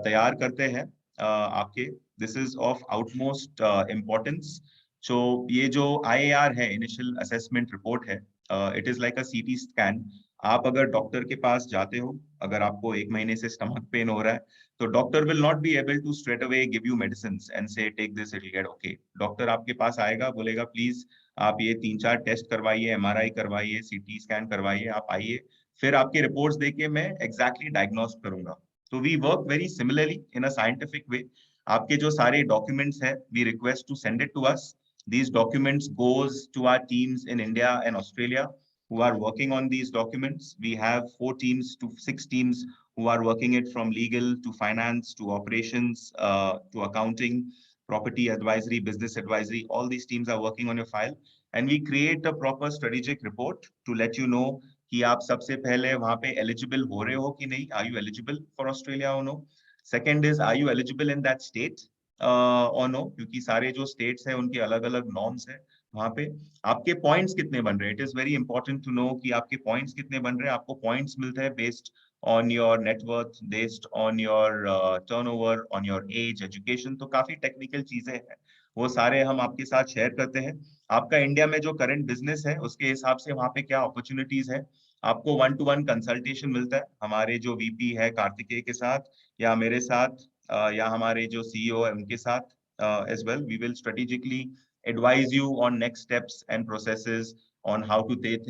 तैयार करते हैं आपके. This is of utmost importance. So ये जो IAR है, initial assessment report है, it is like a CT scan. आप अगर डॉक्टर के पास जाते हो, अगर आपको 1 महीने से स्टमक पेन हो रहा है, तो doctor will not be able to straight away give you medicine and say take this, it will get okay. Doctor आपके पास आएगा, बोलेगा प्लीज आप ये 3-4 टेस्ट करवाइए, एमआरआई करवाइए, सीटी स्कैन करवाइए, आप आइए, फिर आपके रिपोर्ट्स देके मैं एग्जैक्टली डायग्नोस करूंगा। तो we work very similarly in a scientific way. आपके जो सारे डॉक्यूमेंट्स है, we request to send it to us. These documents goes to our teams in India and Australia who are working on these documents. We have 4 teams to 6 teams who are working it from legal to finance to operations to accounting, property advisory, business advisory. All these teams are working on your file, and we create a proper strategic report to let you know कि आप सबसे पहले वहां पे eligible हो रहे हो कि नहीं, are you eligible for Australia or no. Second is are you eligible in that state or no, क्योंकि सारे जो स्टेट्स हैं उनके अलग अलग नॉर्म्स हैं वहां पे। आपके पॉइंट्स कितने बन रहे हैं, it is very important to know कि आपके पॉइंट्स कितने बन रहे हैं। आपको पॉइंट्स मिलते हैं based on your net worth, based on your turnover, on your age, education. तो काफी टेक्निकल चीजें हैं, वो सारे हम आपके साथ शेयर करते हैं। आपका इंडिया में जो करंट बिजनेस है उसके हिसाब से वहां पे क्या अपॉर्चुनिटीज है, आपको 1-to-1 कंसल्टेशन मिलता है हमारे जो वीपी है कार्तिकेय के साथ, या मेरे साथ, या हमारे जो सीईओ है उनके साथ as well. We will strategically advise you on next steps and processes on how to take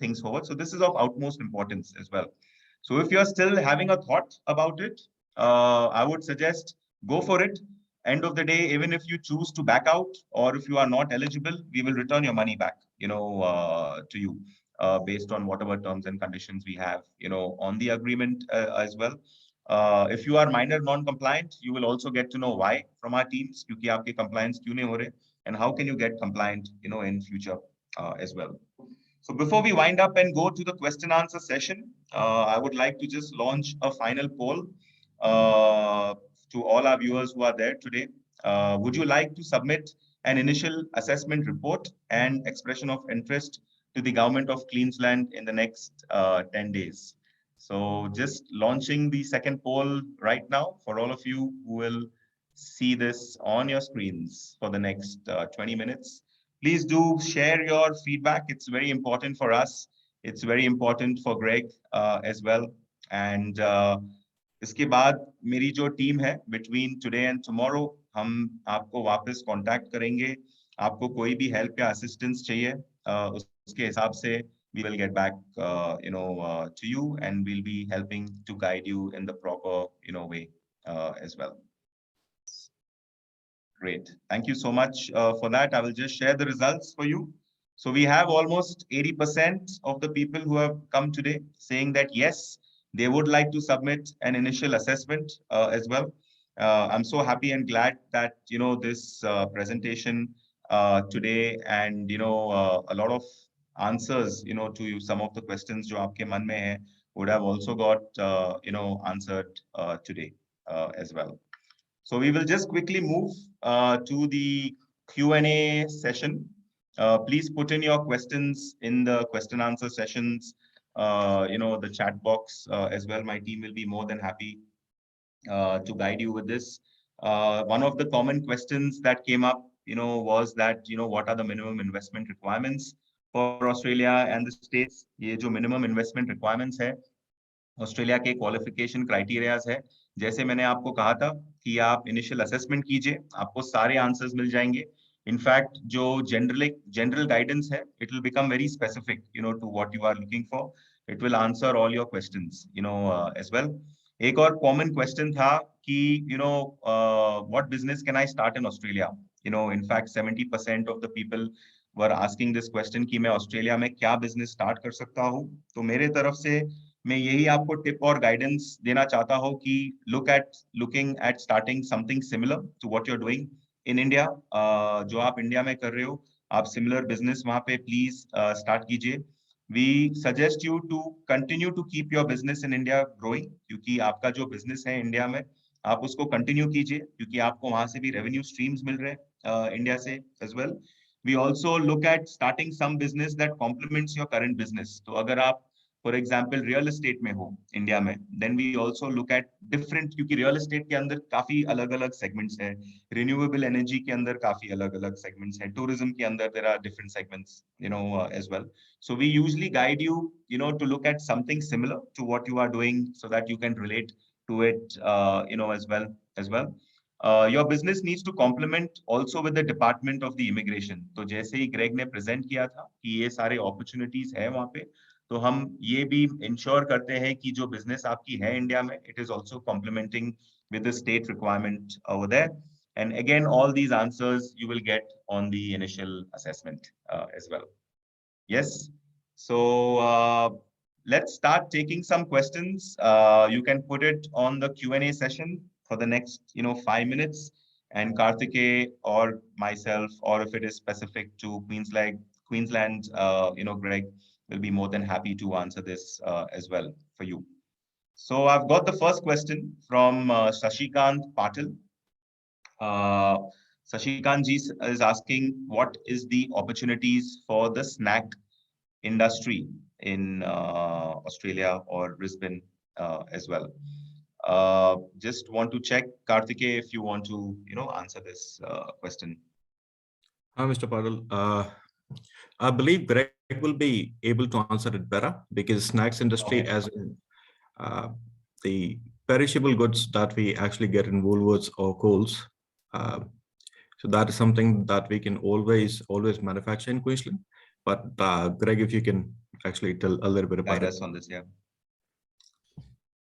things forward. So this is of utmost importance as well. So if you're still having a thought about it, I would suggest go for it. End of the day, even if you choose to back out or if you are not eligible, we will return your money back, to you, based on whatever terms and conditions we have, on the agreement as well. If you are minor non-compliant, you will also get to know why from our teams, क्योंकि आपके compliance क्यों नहीं हो रहे, and how can you get compliant, in future as well. So before we wind up and go to the question answer session, I would like to just launch a final poll to all our viewers who are there today. Would you like to submit an initial assessment report and expression of interest to the government of Queensland in the next 10 days? So just launching the second poll right now for all of you who will see this on your screens for the next 20 minutes. Please do share your feedback. It's very important for us. It's very important for Greg as well. And इसके बाद मेरी जो team है between today and tomorrow, हम आपको वापस contact करेंगे। आपको कोई भी हेल्प या असिस्टेंस चाहिए, उसके हिसाब से we will get back to you, and we'll be helping to guide you in the proper way as well. Great. Thank you so much for that. I will just share the results for you. So we have almost 80% of the people who have come today saying that yes, they would like to submit an initial assessment as well. I'm so happy and glad that this presentation today, and a lot of answers to some of the questions जो आपके मन में है would have also got answered today as well. So we will just quickly move to the Q&A session. Please put in your questions in the question answer sessions, the chat box as well. My team will be more than happy to guide you with this. One of the common questions that came up, was that, what are the minimum investment requirements for Australia and the States? ये जो minimum investment requirements है, Australia के qualification criterias है। जैसे मैंने आपको कहा था कि आप इनिशियल असेसमेंट कीजिए, आपको सारे आंसर्स मिल जाएंगे। इनफैक्ट जो जनरल गाइडेंस है, it will become very specific to what you are looking for. It will answer all your questions as well. एक और कॉमन क्वेश्चन था कि what business can I start in Australia. In fact 70% of the people were asking this question कि मैं Australia में क्या business start कर सकता हूँ। तो मेरे तरफ से मैं यही आपको टिप और गाइडेंस देना चाहता हूँ कि looking at starting something similar to what you are doing in India. जो आप इंडिया में कर रहे हो, आप सिमिलर बिजनेस वहां पे प्लीज स्टार्ट कीजिए। We suggest you to continue to keep your business in India growing, क्योंकि आपका जो बिजनेस है इंडिया में आप उसको कंटिन्यू कीजिए, क्योंकि आपको वहां से भी रेवेन्यू स्ट्रीम्स मिल रहे हैं इंडिया से as well. We also look at starting some business that compliments your current business. तो अगर आप फॉर एग्जाम्पल रियल एस्टेट में हो इंडिया में, then we also look at different, क्योंकि रियल एस्टेट के अंदर काफी अलग अलग सेगमेंट्स है, रिन्यूएबल एनर्जी के अंदर काफी अलग अलग सेगमेंट्स है, टूरिज्म के अंदर there are different segments, as well. So we usually guide you, to look at something similar to what you are doing so that you can relate to it, as well. Your business needs to complement also with the department of the immigration. तो जैसे ही Greg ने present किया था कि ये सारे opportunities है वहाँ पे, तो हम ये भी इंश्योर करते हैं कि जो बिजनेस आपकी है इंडिया में, it is also complementing with the state requirement over there. And again, all these answers you will get on the initial assessment as well. Yes. So let's start taking some questions. You can put it on the Q&A session for the next, 5 minutes. And Karthike or myself, or if it is specific to Queensland, Greg will be more than happy to answer this as well for you. So I've got the first question from Sashikant Patil. Sashikant ji is asking, what is the opportunities for the snack industry in Australia or Brisbane as well? Just want to check, Karthike, if you want to, answer this question. Hi, Mr. Patel. I believe Greg will be able to answer it better, because snacks industry, Okay. as in the perishable goods that we actually get in Woolworths or Coles. So that is something that we can always manufacture in Queensland. But Greg, if you can actually tell a little bit about Guide it. us on this, yeah.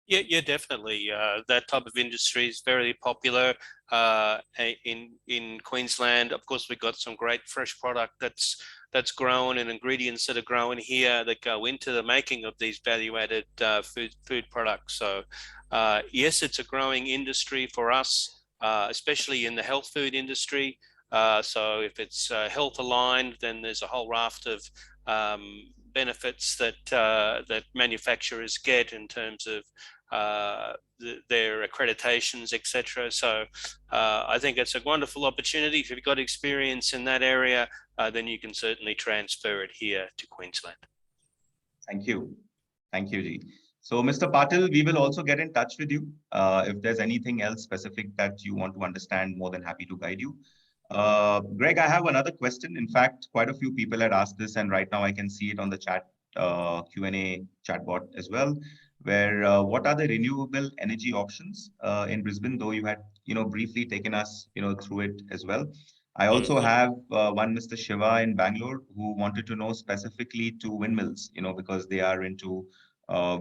Yeah, definitely. That type of industry is very popular in Queensland. Of course, we've got some great fresh product that's grown, and ingredients that are grown here that go into the making of these value-added food products. So yes, it's a growing industry for us, especially in the health food industry. So if it's health aligned, then there's a whole raft of benefits that manufacturers get in terms of their accreditations, etc. So I think it's a wonderful opportunity. If you've got experience in that area, then you can certainly transfer it here to Queensland. Thank you. Thank you, Ji. So, Mr. Patil, we will also get in touch with you. If there's anything else specific that you want to understand, more than happy to guide you. Greg, I have another question. In fact, quite a few people had asked this, and right now I can see it on the chat Q&A chatbot as well, where what are the renewable energy options in Brisbane, though you had, briefly taken us, through it as well. I also have one Mr. Shiva in Bangalore who wanted to know specifically to windmills, because they are into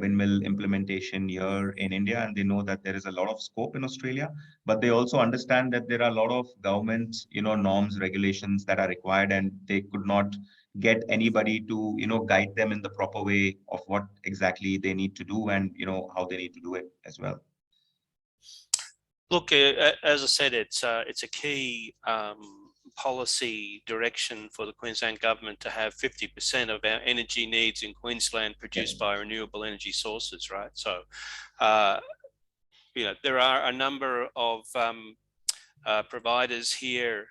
windmill implementation here in India, and they know that there is a lot of scope in Australia, but they also understand that there are a lot of government, norms, regulations that are required, and they could not get anybody to, guide them in the proper way of what exactly they need to do and, how they need to do it as well. Look, as I said, it's a key policy direction for the Queensland government to have 50% of our energy needs in Queensland produced by renewable energy sources, right? So, there are a number of providers here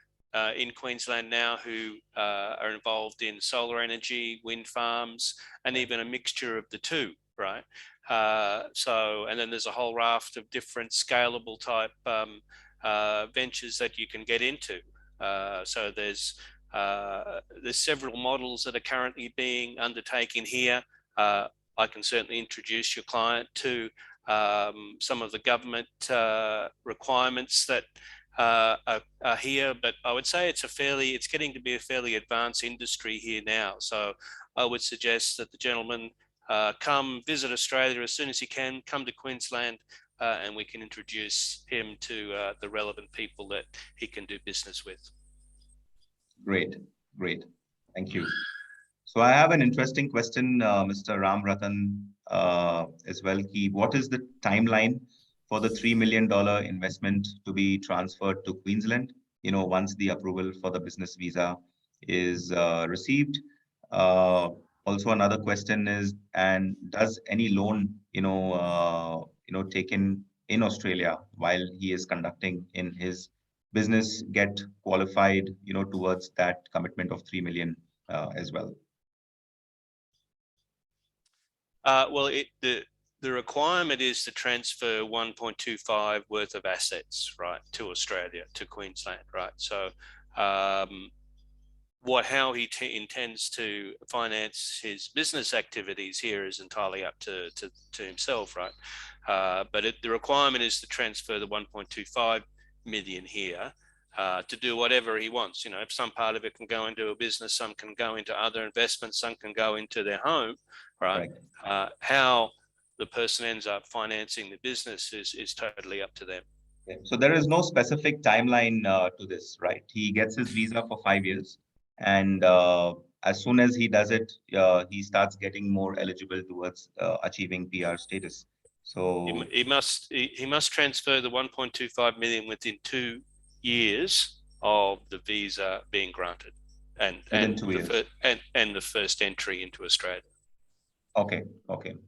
in Queensland now who are involved in solar energy, wind farms, and even a mixture of the two, right? And then there's a whole raft of different scalable type ventures that you can get into. So there's several models that are currently being undertaken here. I can certainly introduce your client to some of the government requirements that are here, but I would say it's getting to be a fairly advanced industry here now. So I would suggest that the gentleman come visit Australia as soon as he can, come to Queensland, and we can introduce him to the relevant people that he can do business with. Great. Thank you. So I have an interesting question, Mr. Ram Ratan, as well. What is the timeline for the $3 million investment to be transferred to Queensland, once the approval for the business visa is received? Also, another question is, and does any loan, taken in Australia while he is conducting in his business get qualified, towards that commitment of 3 million as well? Well, the requirement is to transfer 1.25 worth of assets, right, to Australia, to Queensland, right? So, how he intends to finance his business activities here is entirely up to himself, right? But the requirement is to transfer the 1.25 million here to do whatever he wants. You know, if some part of it can go into a business, some can go into other investments, some can go into their home, right? How the person ends up financing the business is totally up to them. So there is no specific timeline to this, right? He gets his visa for 5 years, and as soon as he does it, he starts getting more eligible towards achieving PR status. So he must transfer the 1.25 million within 2 years of the visa being granted, and within 2 years. And the first entry into Australia. Okay.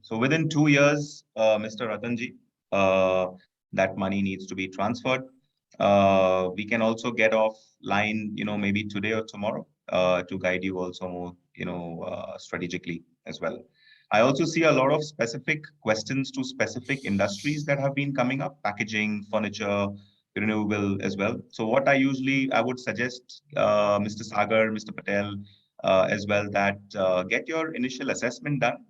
So within 2 years, Mr. Ratanji, that money needs to be transferred. We can also get offline, maybe today or tomorrow, to guide you also more, strategically as well. I also see a lot of specific questions to specific industries that have been coming up: packaging, furniture, renewable as well. So what I would suggest, Mr. Sagar, Mr. Patel, as well, that get your initial assessment done,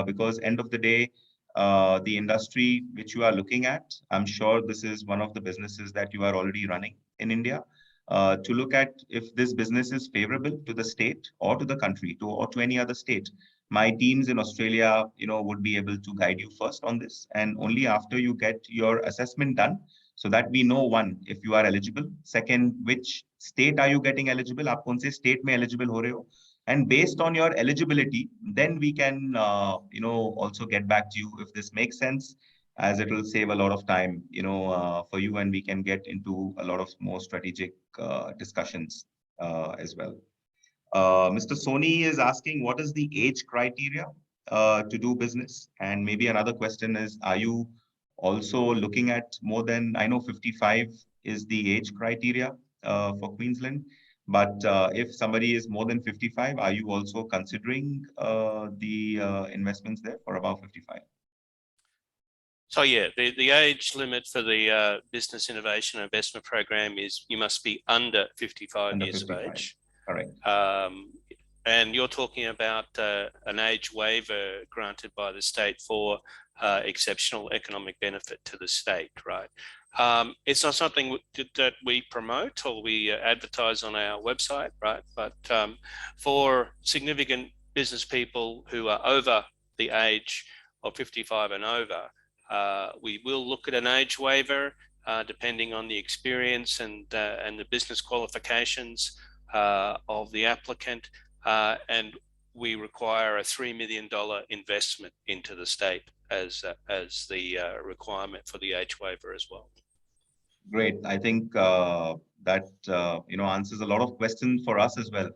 because end of the day, the industry which you are looking at, I'm sure this is one of the businesses that you are already running in India. To look at if this business is favorable to the state or to the country, or to any other state. My teams in Australia, would be able to guide you first on this, and only after you get your assessment done, so that we know, one, if you are eligible; second, which state are you getting eligible? आप कौन से state में eligible हो रहे हो? And based on your eligibility, then we can, also get back to you if this makes sense, as it will save a lot of time, for you, and we can get into a lot of more strategic discussions as well. Mr. Soni is asking, what is the age criteria to do business? And maybe another question is, are you also looking at more than, I know 55 is the age criteria for Queensland, but if somebody is more than 55, are you also considering the investments there for above 55? So yeah, the age limit for the Business Innovation Investment Program is you must be under 55 years of age. Correct. And you're talking about an age waiver granted by the state for exceptional economic benefit to the state, right? It's not something that we promote or we advertise on our website, right? But for significant business people who are over the age of 55 and over, we will look at an age waiver depending on the experience and the business qualifications of the applicant, and we require a $3 million investment into the state as the requirement for the age waiver as well. Great. I think that answers a lot of questions for us as well,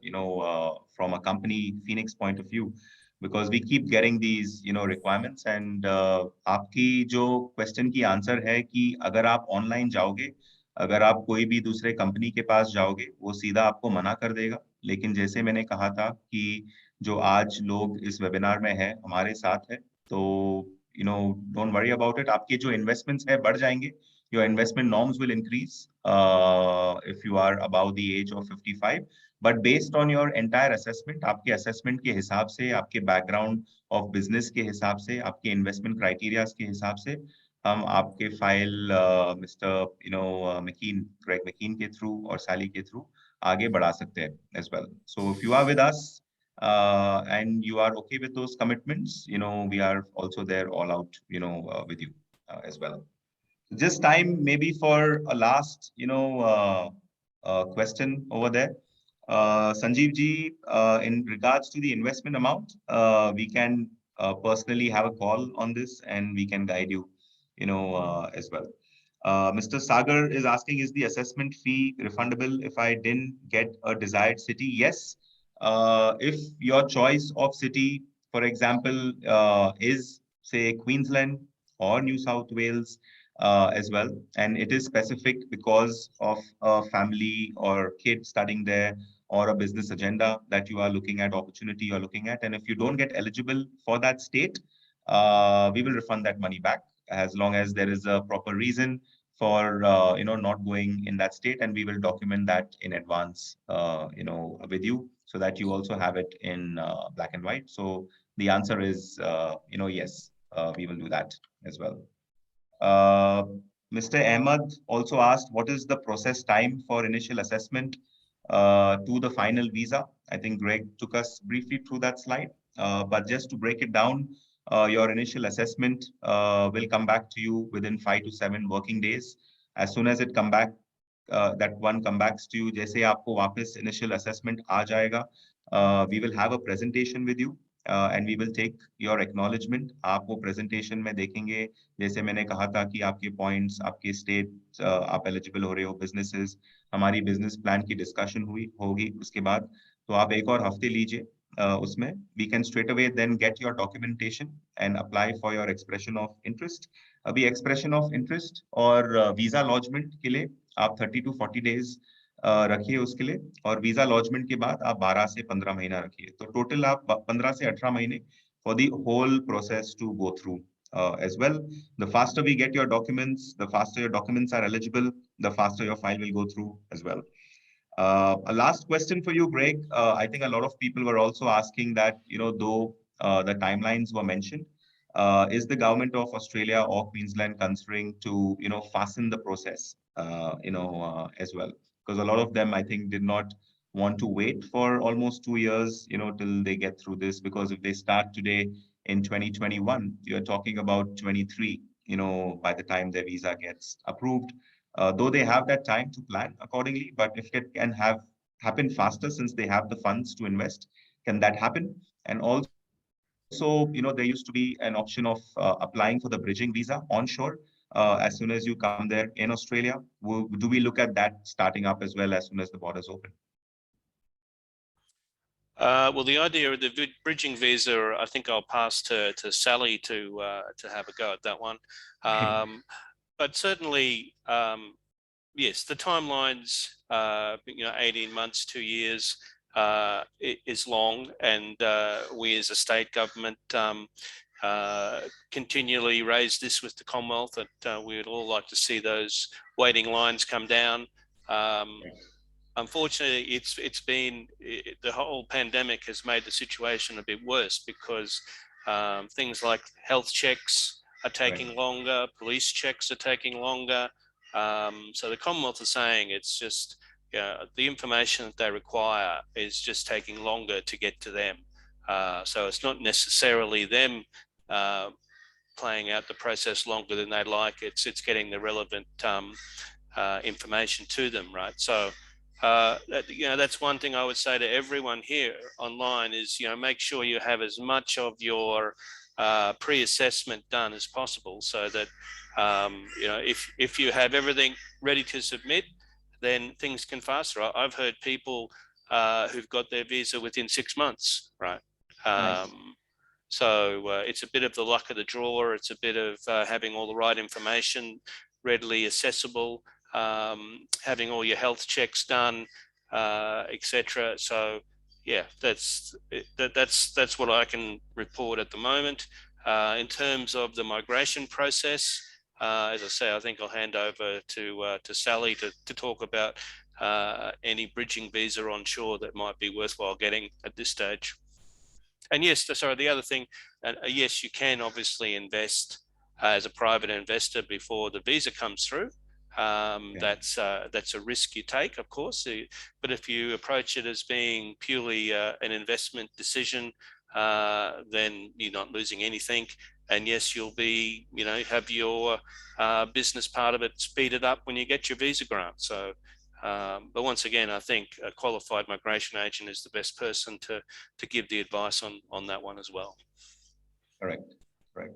from a company Phoenix point of view, because we keep getting these requirements, and आपकी जो question की answer है कि अगर आप online जाओगे, अगर आप कोई भी दूसरे कंपनी के पास जाओगे, वो सीधा आपको मना कर देगा। लेकिन जैसे मैंने कहा था कि जो आज लोग इस वेबिनार में है, हमारे साथ है, तो don't worry about it, आपके जो investments है बढ़ जाएंगे। Your investment norms will increase if you are above the age of 55. But based on your entire assessment, आपके assessment के हिसाब से, आपके background of business के हिसाब से, आपके investment criteria के हिसाब से, हम आपके file mister McKean, Greg McKean के थ्रू और सैली के थ्रू आगे बढ़ा सकते हैं as well. So if you are with us and you are okay with those commitments, we are also there all out, with you as well. Just time maybe for a last, question over there. Sanjeev ji, in regards to the investment amount, we can personally have a call on this and we can guide you, as well. Mr. Sagar is asking, is the assessment fee refundable if I didn't get a desired city? Yes. If your choice of city, for example, is say Queensland or New South Wales, as well, and it is specific because of a family or kid studying there, or a business agenda that you are looking at, opportunity you're looking at, and if you don't get eligible for that state, we will refund that money back as long as there is a proper reason for not going in that state, and we will document that in advance with you, so that you also have it in black and white. So the answer is yes, we will do that as well. uh, Mr. Ahmad also asked, what is the process time for initial assessment to the final visa? I think Greg took us briefly through that slide, but just to break it down, your initial assessment will come back to you within 5 to 7 working days. As soon as it come back, that one come back to you, जैसे आपको वापस initial assessment आ जाएगा, we will have a presentation with you, and we will take your acknowledgement. आप वो presentation में देखेंगे, जैसे मैंने कहा था कि आपके पॉइंट्स, आपके स्टेट आप एलिजिबल हो रहे हो, बिजनेसेस, हमारी बिजनेस प्लान की डिस्कशन होगी उसके बाद, तो आप एक और हफ्ते लीजिए उसमें, we can straight away then get your documentation and apply for your expression of interest. अभी एक्सप्रेशन ऑफ इंटरेस्ट और वीजा लॉन्चमेंट के लिए आप 30 to 40 डेज रखिए उसके लिए, और वीजा लॉन्चमेंट के बाद आप 12 से 15 महीना रखिए, तो टोटल आप 15 से 18 महीने for the whole process to go through as well. The faster we get your documents, the faster your documents are eligible, the faster your file will go through as well. A last question for you, Greg. I think a lot of people were also asking that, though the timelines were mentioned, is the government of Australia or Queensland considering to, fasten the process, as well? Because a lot of them, I think, did not want to wait for almost 2 years, till they get through this. Because if they start today in 2021, you're talking about 23, by the time their visa gets approved. Though they have that time to plan accordingly, but if it can happen faster since they have the funds to invest, can that happen? And also, there used to be an option of applying for the bridging visa onshore as soon as you come there in Australia. Do we look at that starting up as well as soon as the borders open? Well, the idea of the bridging visa, I think I'll pass to Sally to have a go at that one. But certainly, yes, the timelines, 18 months, 2 years is long, and we as a state government continually raise this with the Commonwealth that we would all like to see those waiting lines come down. Unfortunately, it's been the whole pandemic has made the situation a bit worse, because things like health checks are taking longer, police checks are taking longer. So the Commonwealth is saying it's just the information that they require is just taking longer to get to them. So it's not necessarily them playing out the process longer than they'd like. It's getting the relevant information to them, right? So that's one thing I would say to everyone here online is, make sure you have as much of your pre-assessment done as possible, so that if you have everything ready to submit, then things can faster. I've heard people who've got their visa within 6 months, right? Nice. So it's a bit of the luck of the draw. It's a bit of having all the right information readily accessible, having all your health checks done, etc. So yeah, that's what I can report at the moment. In terms of the migration process, as I say, I think I'll hand over to Sally to talk about any bridging visa onshore that might be worthwhile getting at this stage. And yes, sorry, the other thing, yes, you can obviously invest as a private investor before the visa comes through. That's a risk you take, of course, but if you approach it as being purely an investment decision, then you're not losing anything. And yes, you'll be, have your business part of it speeded up when you get your visa grant. So, but once again, I think a qualified migration agent is the best person to give the advice on that one as well. Correct. Great.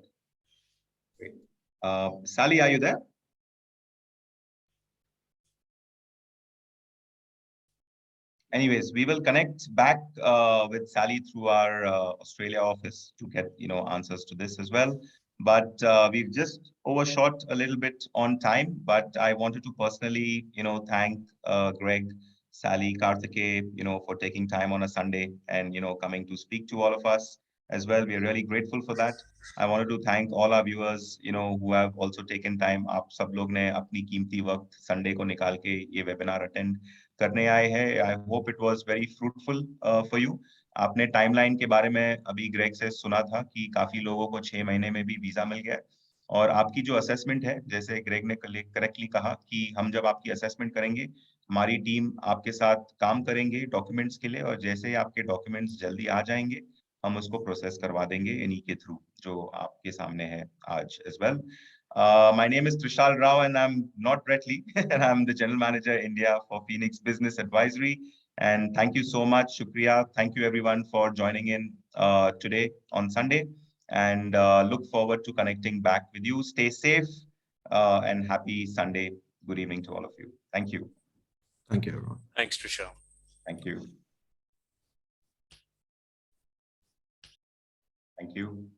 Sally, are you there? Anyways, we will connect back with Sally through our Australia office to get answers to this as well. But we've just overshot a little bit on time. But I wanted to personally, thank Greg, Sally, Karthike, for taking time on a Sunday and coming to speak to all of us. as well. We are really grateful for that. I wanted to thank all our viewers, who have also taken time. आप सब लोग ने अपनी कीमती वक्त Sunday को निकाल के ये वेबिनार अटेंड करने आए हैं. I hope it was very fruitful for you. आपने टाइमलाइन के बारे में अभी ग्रेग से सुना था कि काफी लोगों को 6 महीने में भी वीजा मिल गया है. और आपकी जो असेसमेंट है, जैसे ग्रेग ने करेक्टली कहा कि हम जब आपकी असेसमेंट करेंगे, हमारी टीम आपके साथ काम करेंगे डॉक्यूमेंट्स के लिए, और जैसे ही आपके डॉक्यूमेंट्स जल्दी आ जाएंगे, हम उसको प्रोसेस करवा देंगे इन्हीं के थ्रू जो आपके सामने है आज as well. My name is Trishal Rao and I'm not Brett Lee and I'm the General Manager India for Phoenix Business Advisory. And thank you so much, Shukriya. Thank you everyone for joining in today on Sunday, and look forward to connecting back with you. Stay safe and happy Sunday. Good evening to all of you. Thank you. Thank you, everyone. Thanks, Trishal. Thank you. Thank you.